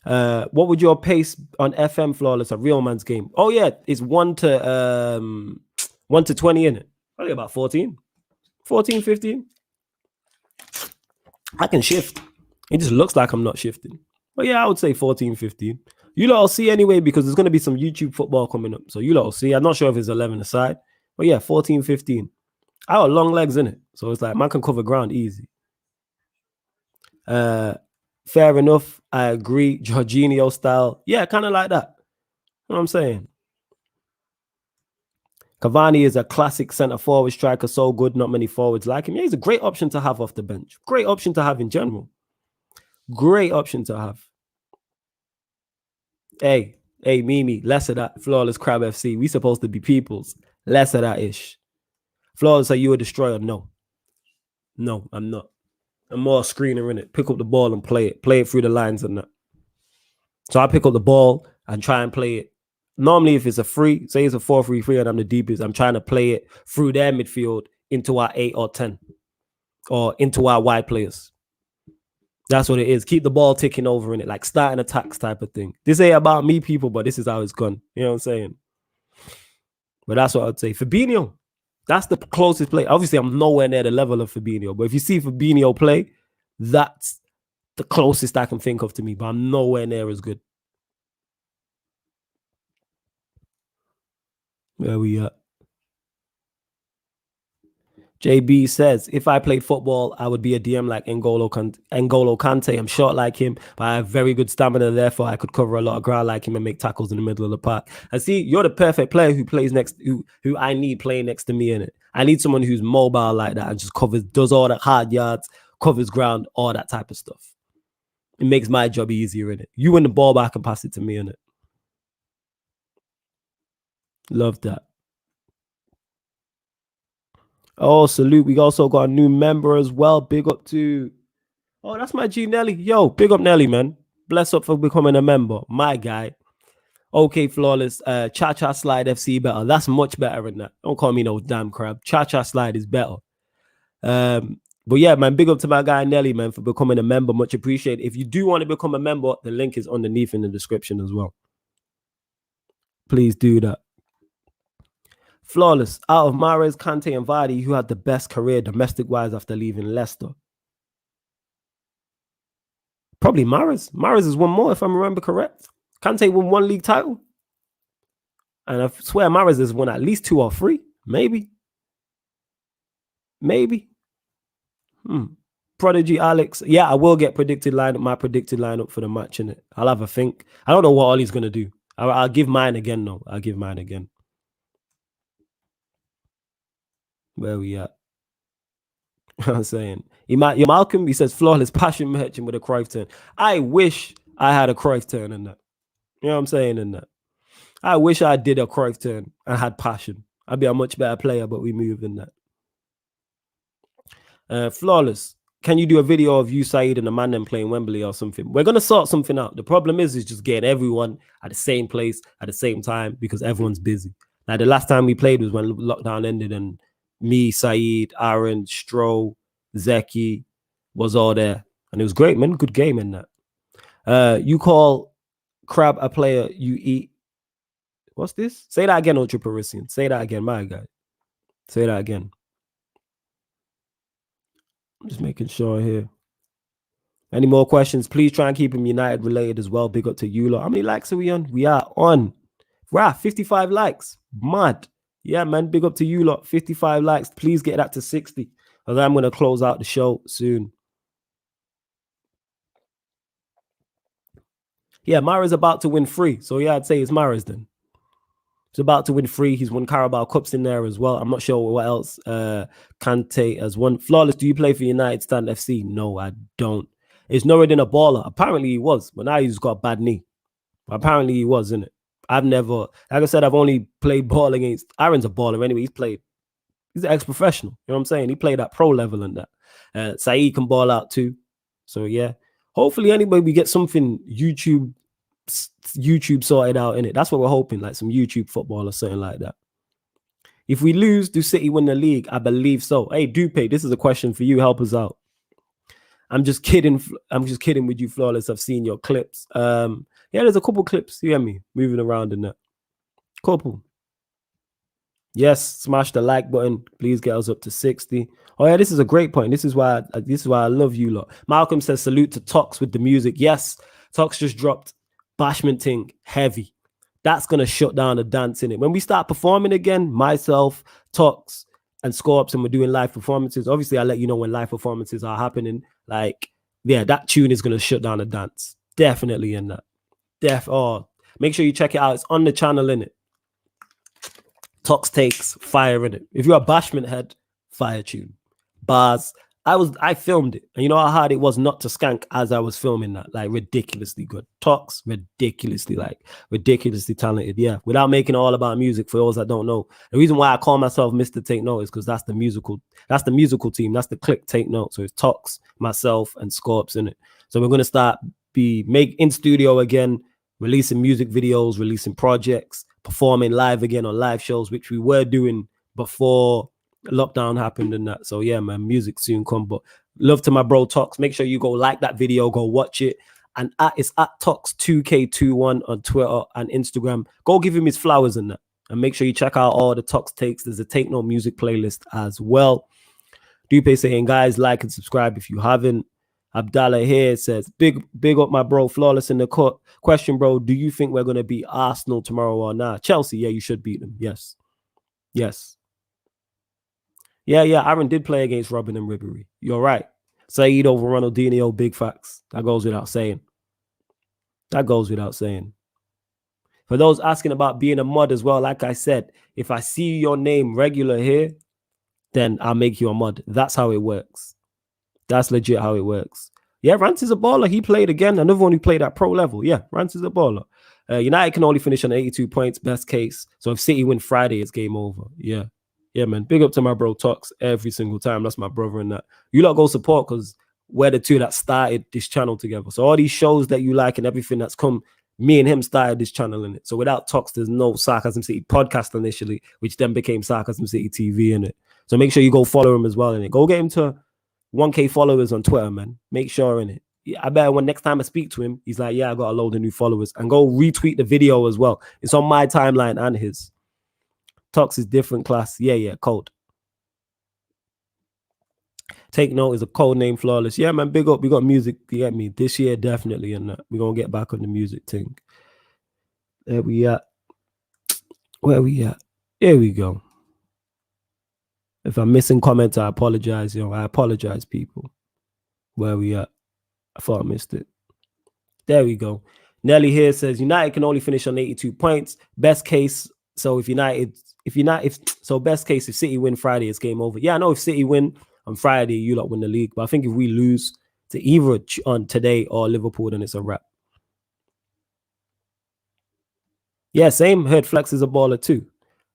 What would your pace on FM, Flawless? A real man's game. Oh yeah, it's 1 to 20 in it. Probably about 14, 15. I can shift. It just looks like I'm not shifting. But yeah, I would say 14, 15. You lot will see anyway, because there's going to be some YouTube football coming up. So you lot will see. I'm not sure if it's 11 aside. But yeah, 14, 15. I got long legs in it. So it's like man can cover ground easy. Fair enough. I agree. Jorginho style. Yeah, kind of like that. You know what I'm saying? Cavani is a classic centre forward striker. So good. Not many forwards like him. Yeah, he's a great option to have off the bench. Great option to have in general. Great option to have. Hey, Mimi, less of that. Flawless Crab FC. We supposed to be peoples. Less of that ish. Flawless, are you a destroyer? No. No, I'm not. I'm more a screener in it. Pick up the ball and play it. Play it through the lines and that. So I pick up the ball and try and play it. Normally, if it's a free, say it's a 4-3-3 and I'm the deepest, I'm trying to play it through their midfield into our 8 or 10 or into our wide players. That's what it is. Keep the ball ticking over in it, like starting attacks type of thing. This ain't about me, people, but this is how it's gone. You know what I'm saying? But that's what I'd say. Fabinho, that's the closest play. Obviously, I'm nowhere near the level of Fabinho, but if you see Fabinho play, that's the closest I can think of to me, but I'm nowhere near as good. Where we at? JB says, if I played football, I would be a DM like N'Golo Kante. I'm short like him, but I have very good stamina. Therefore, I could cover a lot of ground like him and make tackles in the middle of the park. And see, you're the perfect player who plays next, who I need playing next to me in it. I need someone who's mobile like that and just does all that hard yards, covers ground, all that type of stuff. It makes my job easier in it. You win the ball back and pass it to me in it. Love that. Oh, salute. We also got a new member as well. Big up to... Oh, that's my G Nelly. Yo, big up Nelly, man. Bless up for becoming a member. My guy. Okay, Flawless. Cha-Cha Slide FC better. That's much better than that. Don't call me no damn crab. Cha-Cha Slide is better. But yeah, man, big up to my guy Nelly, man, for becoming a member. Much appreciated. If you do want to become a member, the link is underneath in the description as well. Please do that. Flawless. Out of Mahrez, Kante, and Vardy, who had the best career domestic-wise after leaving Leicester? Probably Mahrez. Mahrez has won more, if I remember correct. Kante won 1 league title. And I swear Mahrez has won at least 2 or 3. Maybe. Prodigy Alex. Yeah, I will get my predicted lineup for the match in it. I'll have a think. I don't know what Ollie's going to do. I'll give mine again, though. I'll give mine again. Where we at? I'm saying. Malcolm, he says, flawless passion merchant with a Cruyff turn. I wish I had a Cruyff turn in that. You know what I'm saying in that? I wish I did a Cruyff turn and had passion. I'd be a much better player, but we moved in that. Flawless. Can you do a video of you, Saeed, and the ManDem playing Wembley or something? We're going to sort something out. The problem is just getting everyone at the same place at the same time because everyone's busy. Like the last time we played was when lockdown ended and me, Saeed, Aaron, Stroh, Zeki was all there. And it was great, man. Good game in that. You call crab a player you eat. What's this? Say that again, Ultra Parisian. Say that again, my guy. Say that again. I'm just making sure here. Any more questions? Please try and keep them United related as well. Big up to you lot. How many likes are we on? We are on. We're at 55 likes. Mad. Yeah, man. Big up to you lot. 55 likes. Please get that to 60. Because I'm going to close out the show soon. Yeah, Mahrez about to win 3. So yeah, I'd say it's Mahrez then. He's about to win 3. He's won Carabao Cups in there as well. I'm not sure what else Kante has won. Flawless, do you play for United Stand FC? No, I don't. Is Norridin a baller? Apparently he was, but now he's got a bad knee. Apparently he was, isn't it? I've never, like I said, I've only played ball against, Aaron's a baller anyway. He's an ex-professional. You know what I'm saying? He played at pro level and that. Saeed can ball out too. So yeah. Hopefully anyway, we get something YouTube sorted out in it. That's what we're hoping, like some YouTube football or something like that. If we lose, do City win the league? I believe so. Hey, Dupe, this is a question for you. Help us out. I'm just kidding. I'm just kidding with you, Flawless. I've seen your clips. Yeah, there's a couple clips. You hear me moving around in that. Couple. Yes, smash the like button. Please get us up to 60. Oh yeah, this is a great point. This is why I love you lot. Malcolm says salute to Tox with the music. Yes, Tox just dropped Bashment Ting heavy. That's gonna shut down the dance in it. When we start performing again, myself, Tox, and Scorps, and we're doing live performances. Obviously, I'll let you know when live performances are happening. Like, yeah, that tune is gonna shut down the dance. Definitely in that. Make sure you check it out. It's on the channel in it. Tox takes fire in it. If you're a Bashment head, fire tune. Bars I filmed it, and you know how hard it was not to skank as I was filming that, like ridiculously good. Tox, ridiculously talented. Yeah, without making it all about music. For those that don't know, the reason why I call myself Mr. Take Note is because that's the musical team. That's the click Take Note. So it's Tox, myself, and Scorps in it. So we're gonna start in studio again, releasing music videos, releasing projects, performing live again on live shows, which we were doing before lockdown happened and that. So yeah, man, music soon come. But love to my bro Tox. Make sure you go like that video, go watch it. And it's at Tox2K21 on Twitter and Instagram. Go give him his flowers and that. And make sure you check out all the Tox takes. There's a Take No music playlist as well. Dupe saying, guys, like and subscribe if you haven't. Abdallah here says, big up my bro, Flawless in the court. Question, bro, do you think we're going to beat Arsenal tomorrow or not? Chelsea, yeah, you should beat them. Yes. Yeah, Aaron did play against Robin and Ribery. You're right. Saeed over Ronaldinho, big facts. That goes without saying. For those asking about being a mod as well, like I said, if I see your name regular here, then I'll make you a mod. That's how it works. That's legit how it works. Yeah, Rance is a baller. He played again. Another one who played at pro level. Yeah, Rance is a baller. United can only finish on 82 points, best case. So if City win Friday, it's game over. Yeah, man. Big up to my bro Tox every single time. That's my brother and that. You lot go support because we're the two that started this channel together. So all these shows that you like and everything that's come, me and him started this channel in it. So without Tox, there's no Sarcasm City podcast initially, which then became Sarcasm City TV in it. So make sure you go follow him as well in it. Go get him to 1K followers on Twitter, man. Make sure in it. I bet when next time I speak to him, he's like, yeah, I got a load of new followers. And go retweet the video as well. It's on my timeline and his. Tox is different class. Yeah, cold. Take Note is a code name, Flawless. Yeah, man, big up. We got music, you get me? This year, definitely. And we're going to get back on the music thing. There we at. Where we at? Here we go. If I'm missing comments, I apologize. I apologize, people. Where we at? I thought I missed it. There we go. Nelly here says United can only finish on 82 points. Best case. So if best case, if City win Friday, it's game over. Yeah, I know if City win on Friday, you lot win the league. But I think if we lose to either on today or Liverpool, then it's a wrap. Yeah, same. Heard Flex is a baller too.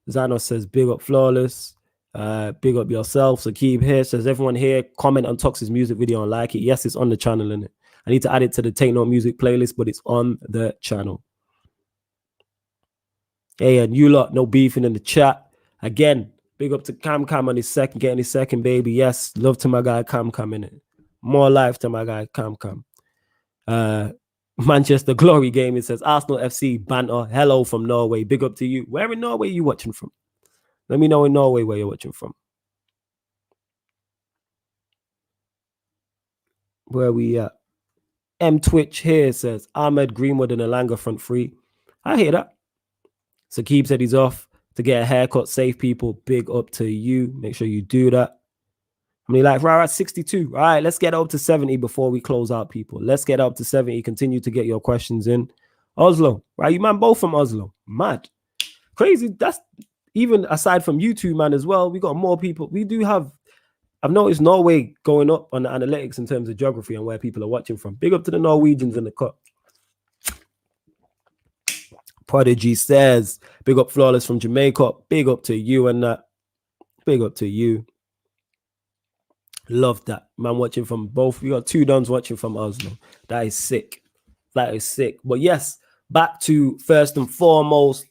Zano says, big up Flawless. Big up yourself. Sakib here says, everyone here, comment on Tox's music video and like it. Yes, it's on the channel, innit? I need to add it to the Take No music playlist, but it's on the channel. Hey, and you lot, no beefing in the chat. Again, big up to Cam on his second, getting his second baby. Yes, love to my guy Cam in it. More life to my guy Cam. Manchester Glory Game, it says Arsenal FC banter. Hello from Norway. Big up to you. Where in Norway are you watching from? Let me know in Norway where you're watching from. Where we at? M Twitch here says Ahmed Greenwood and Alanga front three. I hear that. Sakib said he's off to get a haircut. Save people. Big up to you. Make sure you do that. I mean, like, right at 62. All right, let's get up to 70 before we close out, people. Let's get up to 70. Continue to get your questions in. Oslo, right? You man, both from Oslo. Mad. Crazy. That's even aside from you two, man, as well. We got more people. We do have, I've noticed Norway going up on the analytics in terms of geography and where people are watching from. Big up to the Norwegians in the cut. Prodigy says, big up Flawless from Jamaica. Big up to you and that. Big up to you. Love that. Man watching from both. We got two dons watching from Oslo. That is sick. That is sick. But yes, back to first and foremost,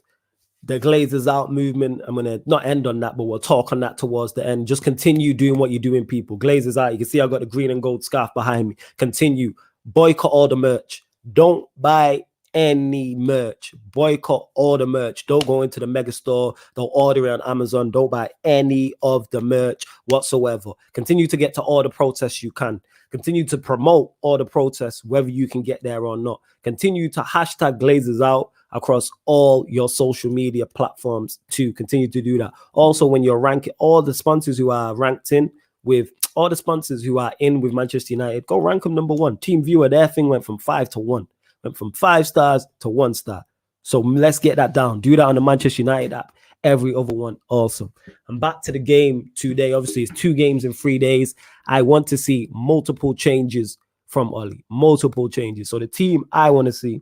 the Glazers out movement. I'm going to not end on that, but we'll talk on that towards the end. Just continue doing what you're doing, people. Glazers out. You can see I got the green and gold scarf behind me. Continue. Boycott all the merch. Don't buy any merch. Boycott all the merch. Don't go into the mega store. Don't order it on Amazon. Don't buy any of the merch whatsoever. Continue to get to all the protests you can. Continue to promote all the protests, whether you can get there or not. Continue to hashtag Glazers out across all your social media platforms to continue to do that. Also, when you're ranking all the sponsors who are ranked in with all the sponsors who are in with Manchester United, go rank them number one. Team Viewer, their thing went from 5 to 1. Went from 5 stars to 1 star. So let's get that down. Do that on the Manchester United app. every other one also. And back to the game today. Obviously, it's 2 games in 3 days. I want to see multiple changes from Oli. Multiple changes. So the team I want to see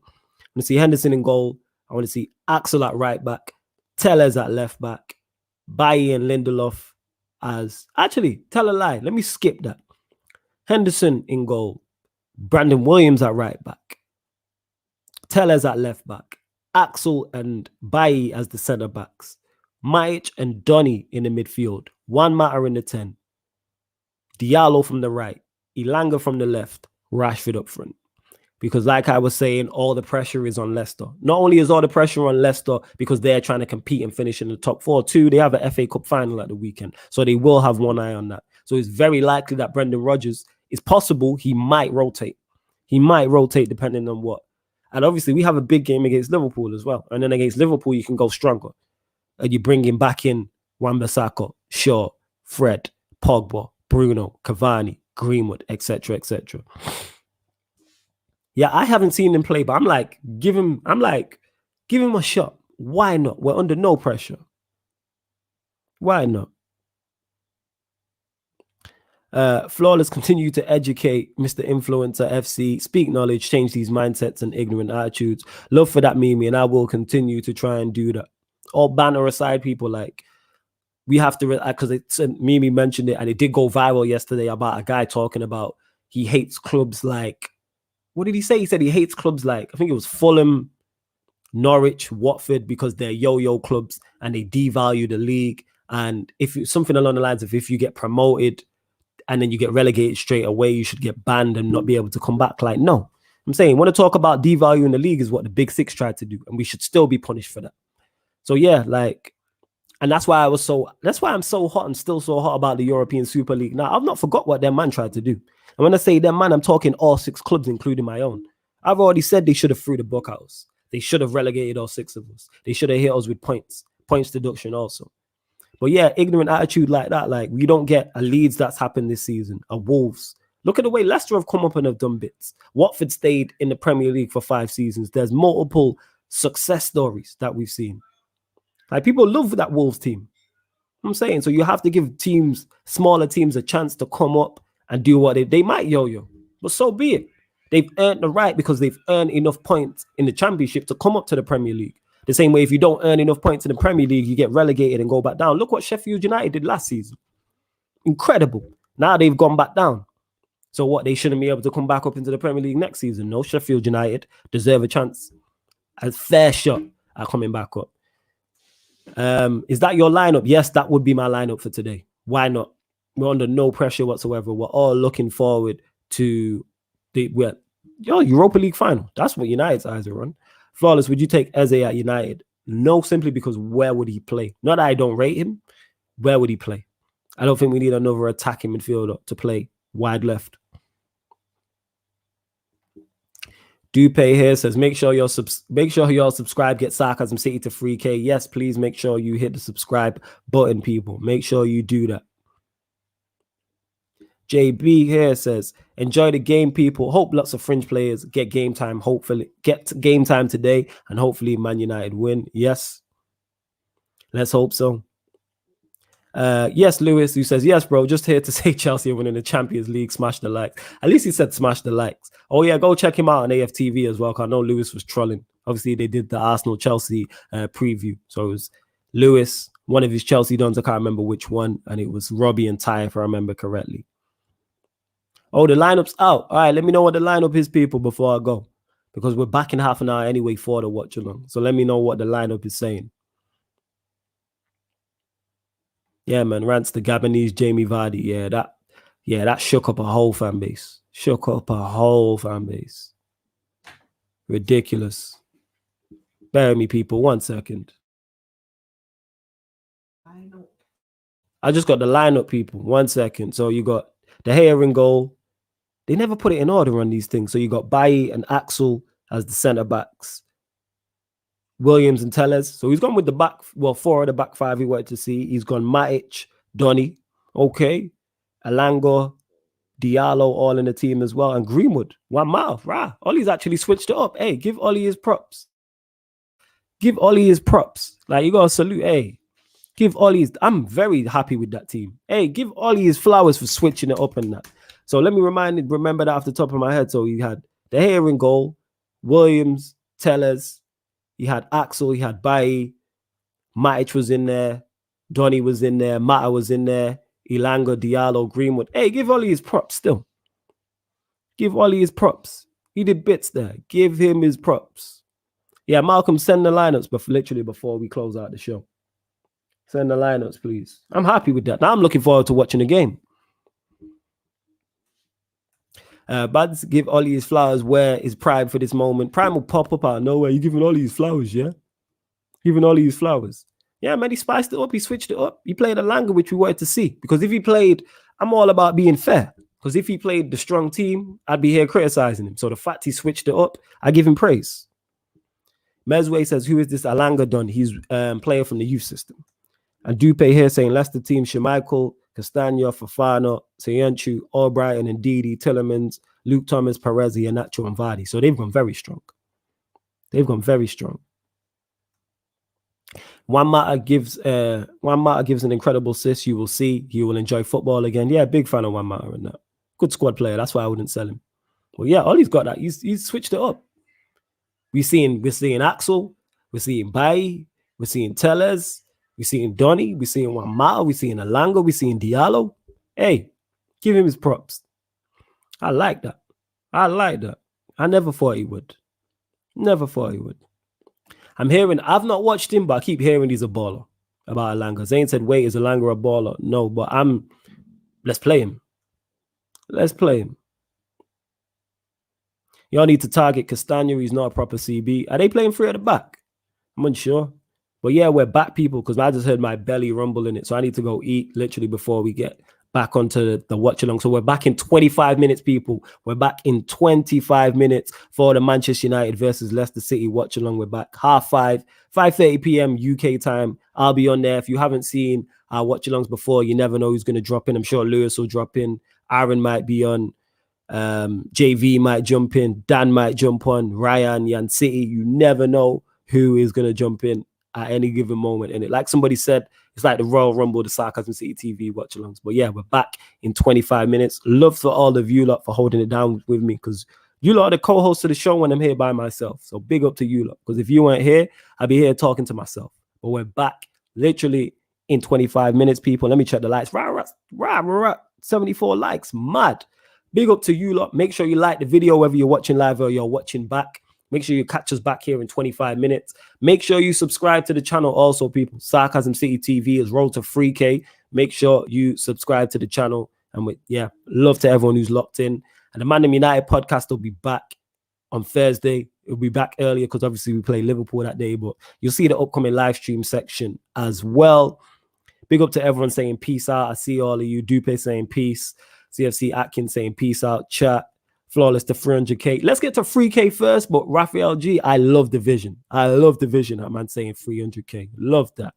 Henderson in goal. I want to see Axel at right back, Tellez at left back, Bailly and Lindelof as... Actually, tell a lie. Let me skip that. Henderson in goal, Brandon Williams at right back, Tellez at left back, Axel and Bailly as the centre backs, Majic and Donny in the midfield, Juan Mata in the 10, Diallo from the right, Elanga from the left, Rashford up front. Because like I was saying, all the pressure is on Leicester. Not only is all the pressure on Leicester because they're trying to compete and finish in the top 4, too, they have an FA Cup final at the weekend. So they will have one eye on that. So it's very likely that Brendan Rodgers, it's possible he might rotate. He might rotate depending on what. And obviously, we have a big game against Liverpool as well. And then against Liverpool, you can go stronger. And you bring him back in Wan-Bissaka, Shaw, Fred, Pogba, Bruno, Cavani, Greenwood, etc., etc. Yeah, I haven't seen him play, but I'm like, give him a shot. Why not? We're under no pressure. Why not? Flawless continue to educate Mr. Influencer FC, speak knowledge, change these mindsets and ignorant attitudes. Love for that, Mimi, and I will continue to try and do that. All banner aside, people, like, we have to, because Mimi mentioned it, and it did go viral yesterday about a guy talking about he hates clubs like, what did he say? He said he hates clubs like, I think it was Fulham, Norwich, Watford, because they're yo-yo clubs and they devalue the league. And if something along the lines of, if you get promoted and then you get relegated straight away, you should get banned and not be able to come back. Like, no. I'm saying, want to talk about devaluing the league is what the Big Six tried to do, and we should still be punished for that. So yeah, like, and that's why I'm so hot and still so hot about the European Super League. Now, I've not forgot what their man tried to do. And when I say their man, I'm talking all 6 clubs, including my own. I've already said they should have threw the book at us. They should have relegated all 6 of us. They should have hit us with points deduction also. But yeah, ignorant attitude like that, like, we don't get a Leeds that's happened this season, a Wolves. Look at the way Leicester have come up and have done bits. Watford stayed in the Premier League for 5 seasons. There's multiple success stories that we've seen. Like, people love that Wolves team. I'm saying, so you have to give teams, smaller teams, a chance to come up and do what they might yo-yo. But so be it. They've earned the right because they've earned enough points in the Championship to come up to the Premier League. The same way, if you don't earn enough points in the Premier League, you get relegated and go back down. Look what Sheffield United did last season. Incredible. Now they've gone back down. So what, they shouldn't be able to come back up into the Premier League next season? No, Sheffield United deserve a chance, a fair shot at coming back up. Is that your lineup? Yes, that would be my lineup for today. Why not? We're under no pressure whatsoever. We're all looking forward to the Europa League final. That's what United's eyes are on. Flawless, would you take Eze at United? No, simply because where would he play? Not that I don't rate him. Where would he play? I don't think we need another attacking midfielder to play wide left. Dupe here says, make sure y'all subscribe, get Sarcasm City to 3K. Yes, please make sure you hit the subscribe button, people. Make sure you do that. JB here says, enjoy the game, people. Hope lots of fringe players get game time. Hopefully, get game time today, and hopefully Man United win. Yes. Let's hope so. Yes, Lewis, who says, yes, bro, just here to say Chelsea are winning the Champions League. Smash the likes. At least he said smash the likes. Oh, yeah, go check him out on AFTV as well, because I know Lewis was trolling. Obviously, they did the Arsenal-Chelsea preview. So it was Lewis, one of his Chelsea dons, I can't remember which one, and it was Robbie and Ty, if I remember correctly. Oh, the lineup's out. All right, let me know what the lineup is, people, before I go, because we're back in half an hour anyway for the watch along. So let me know what the lineup is saying. Yeah, man, rants the Gabonese Jamie Vardy. Yeah, that shook up a whole fan base. Ridiculous. Bear with me, people. 1 second. I just got the lineup, people. 1 second. So you got the Gea in goal. They never put it in order on these things. So you got Bailly and Axel as the centre backs. Williams and Tellez. So he's gone with the back, 4 of the back 5 he wanted to see. He's gone Majic, Donny, okay, Elanga, Diallo all in the team as well, and Greenwood. 1 mile, rah. Ollie's actually switched it up. Hey, give Ollie his props. Like, you got to salute, hey. Give Ollie I'm very happy with that team. Hey, give Ollie his flowers for switching it up and that. So let me remember that off the top of my head. So you had De Gea in goal, Williams, Tellers, you had Axel, you had Bailly, Matic was in there, Donny was in there, Mata was in there, Ilanga, Diallo, Greenwood. Hey, give Ollie his props still. Give Ollie his props. He did bits there. Give him his props. Yeah, Malcolm, send the lineups literally before we close out the show. Send the lineups, please. I'm happy with that. Now I'm looking forward to watching the game. Buds, give Ollie his flowers. Where is Prime for this moment? Prime will pop up out of nowhere. You giving Ollie his flowers, yeah? Giving Ollie his flowers. Yeah, man, he spiced it up. He switched it up. He played a Langer, which we wanted to see. Because if he played, I'm all about being fair. Because if he played the strong team, I'd be here criticizing him. So the fact he switched it up, I give him praise. Mesway says, who is this Alanga done? He's player from the youth system. And Dupe here saying Leicester team, Schmeichel, Castagna, Fofana, Soyuncu, Albrighton, and Didi, Tillemans, Luke Thomas, Perez, Iheanacho, and Vardy. So they've gone very strong. They've gone very strong. Juan Mata gives an incredible assist. You will see. He will enjoy football again. Yeah, big fan of Juan Mata and that. Good squad player. That's why I wouldn't sell him. Well, yeah, Ollie's got that. He's switched it up. We're seeing Axel. We're seeing Bailly. We're seeing Tellers. We're seeing Donny. We're seeing Juan Mata. We're seeing Alanga. We're seeing Diallo. Hey, give him his props. I like that. I never thought he would. I've not watched him, but I keep hearing he's a baller about Alanga. Zane said, wait, is Alanga a baller? No, but let's play him. Y'all need to target Castagna. He's not a proper CB. Are they playing 3 at the back? I'm unsure. But yeah, we're back, people, because I just heard my belly rumble in it. So I need to go eat literally before we get back onto the watch along. So we're back in 25 minutes, people. We're back in 25 minutes for the Manchester United versus Leicester City watch along. We're back 5:30, 5:30 p.m. UK time. I'll be on there. If you haven't seen our watch alongs before, you never know who's going to drop in. I'm sure Lewis will drop in. Aaron might be on. JV might jump in. Dan might jump on. Ryan, Yan City. You never know who is going to jump in at any given moment. And like somebody said, it's like the Royal Rumble, the Sarcasm City TV watch alongs. But yeah, we're back in 25 minutes. Love for all of you lot for holding it down with me, because you lot are the co-hosts of the show when I'm here by myself. So big up to you lot, because if you weren't here, I'd be here talking to myself. But we're back literally in 25 minutes, people. Let me check the likes. 74 likes. Mad. Big up to you lot. Make sure you like the video, whether you're watching live or you're watching back. Make sure you catch us back here in 25 minutes. Make sure you subscribe to the channel also, people. Sarcasm City TV is road to 3K. Make sure you subscribe to the channel. And love to everyone who's locked in. And the ManDem United podcast will be back on Thursday. It'll be back earlier because obviously we play Liverpool that day. But you'll see the upcoming live stream section as well. Big up to everyone saying peace out. I see all of you. Dupe saying peace. CFC Atkins saying peace out. Chat. Flawless to 300K. Let's get to 3K first. But Raphael G, I love the vision. That man saying 300K. Love that.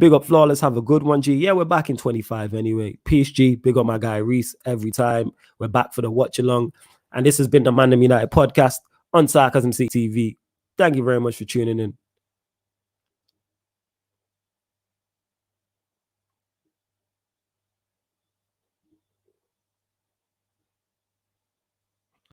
Big up Flawless. Have a good one, G. Yeah, we're back in 25 anyway. Peace, G. Big up my guy Reese every time. We're back for the watch along. And this has been the ManDem United podcast on Sarcasm City TV. Thank you very much for tuning in.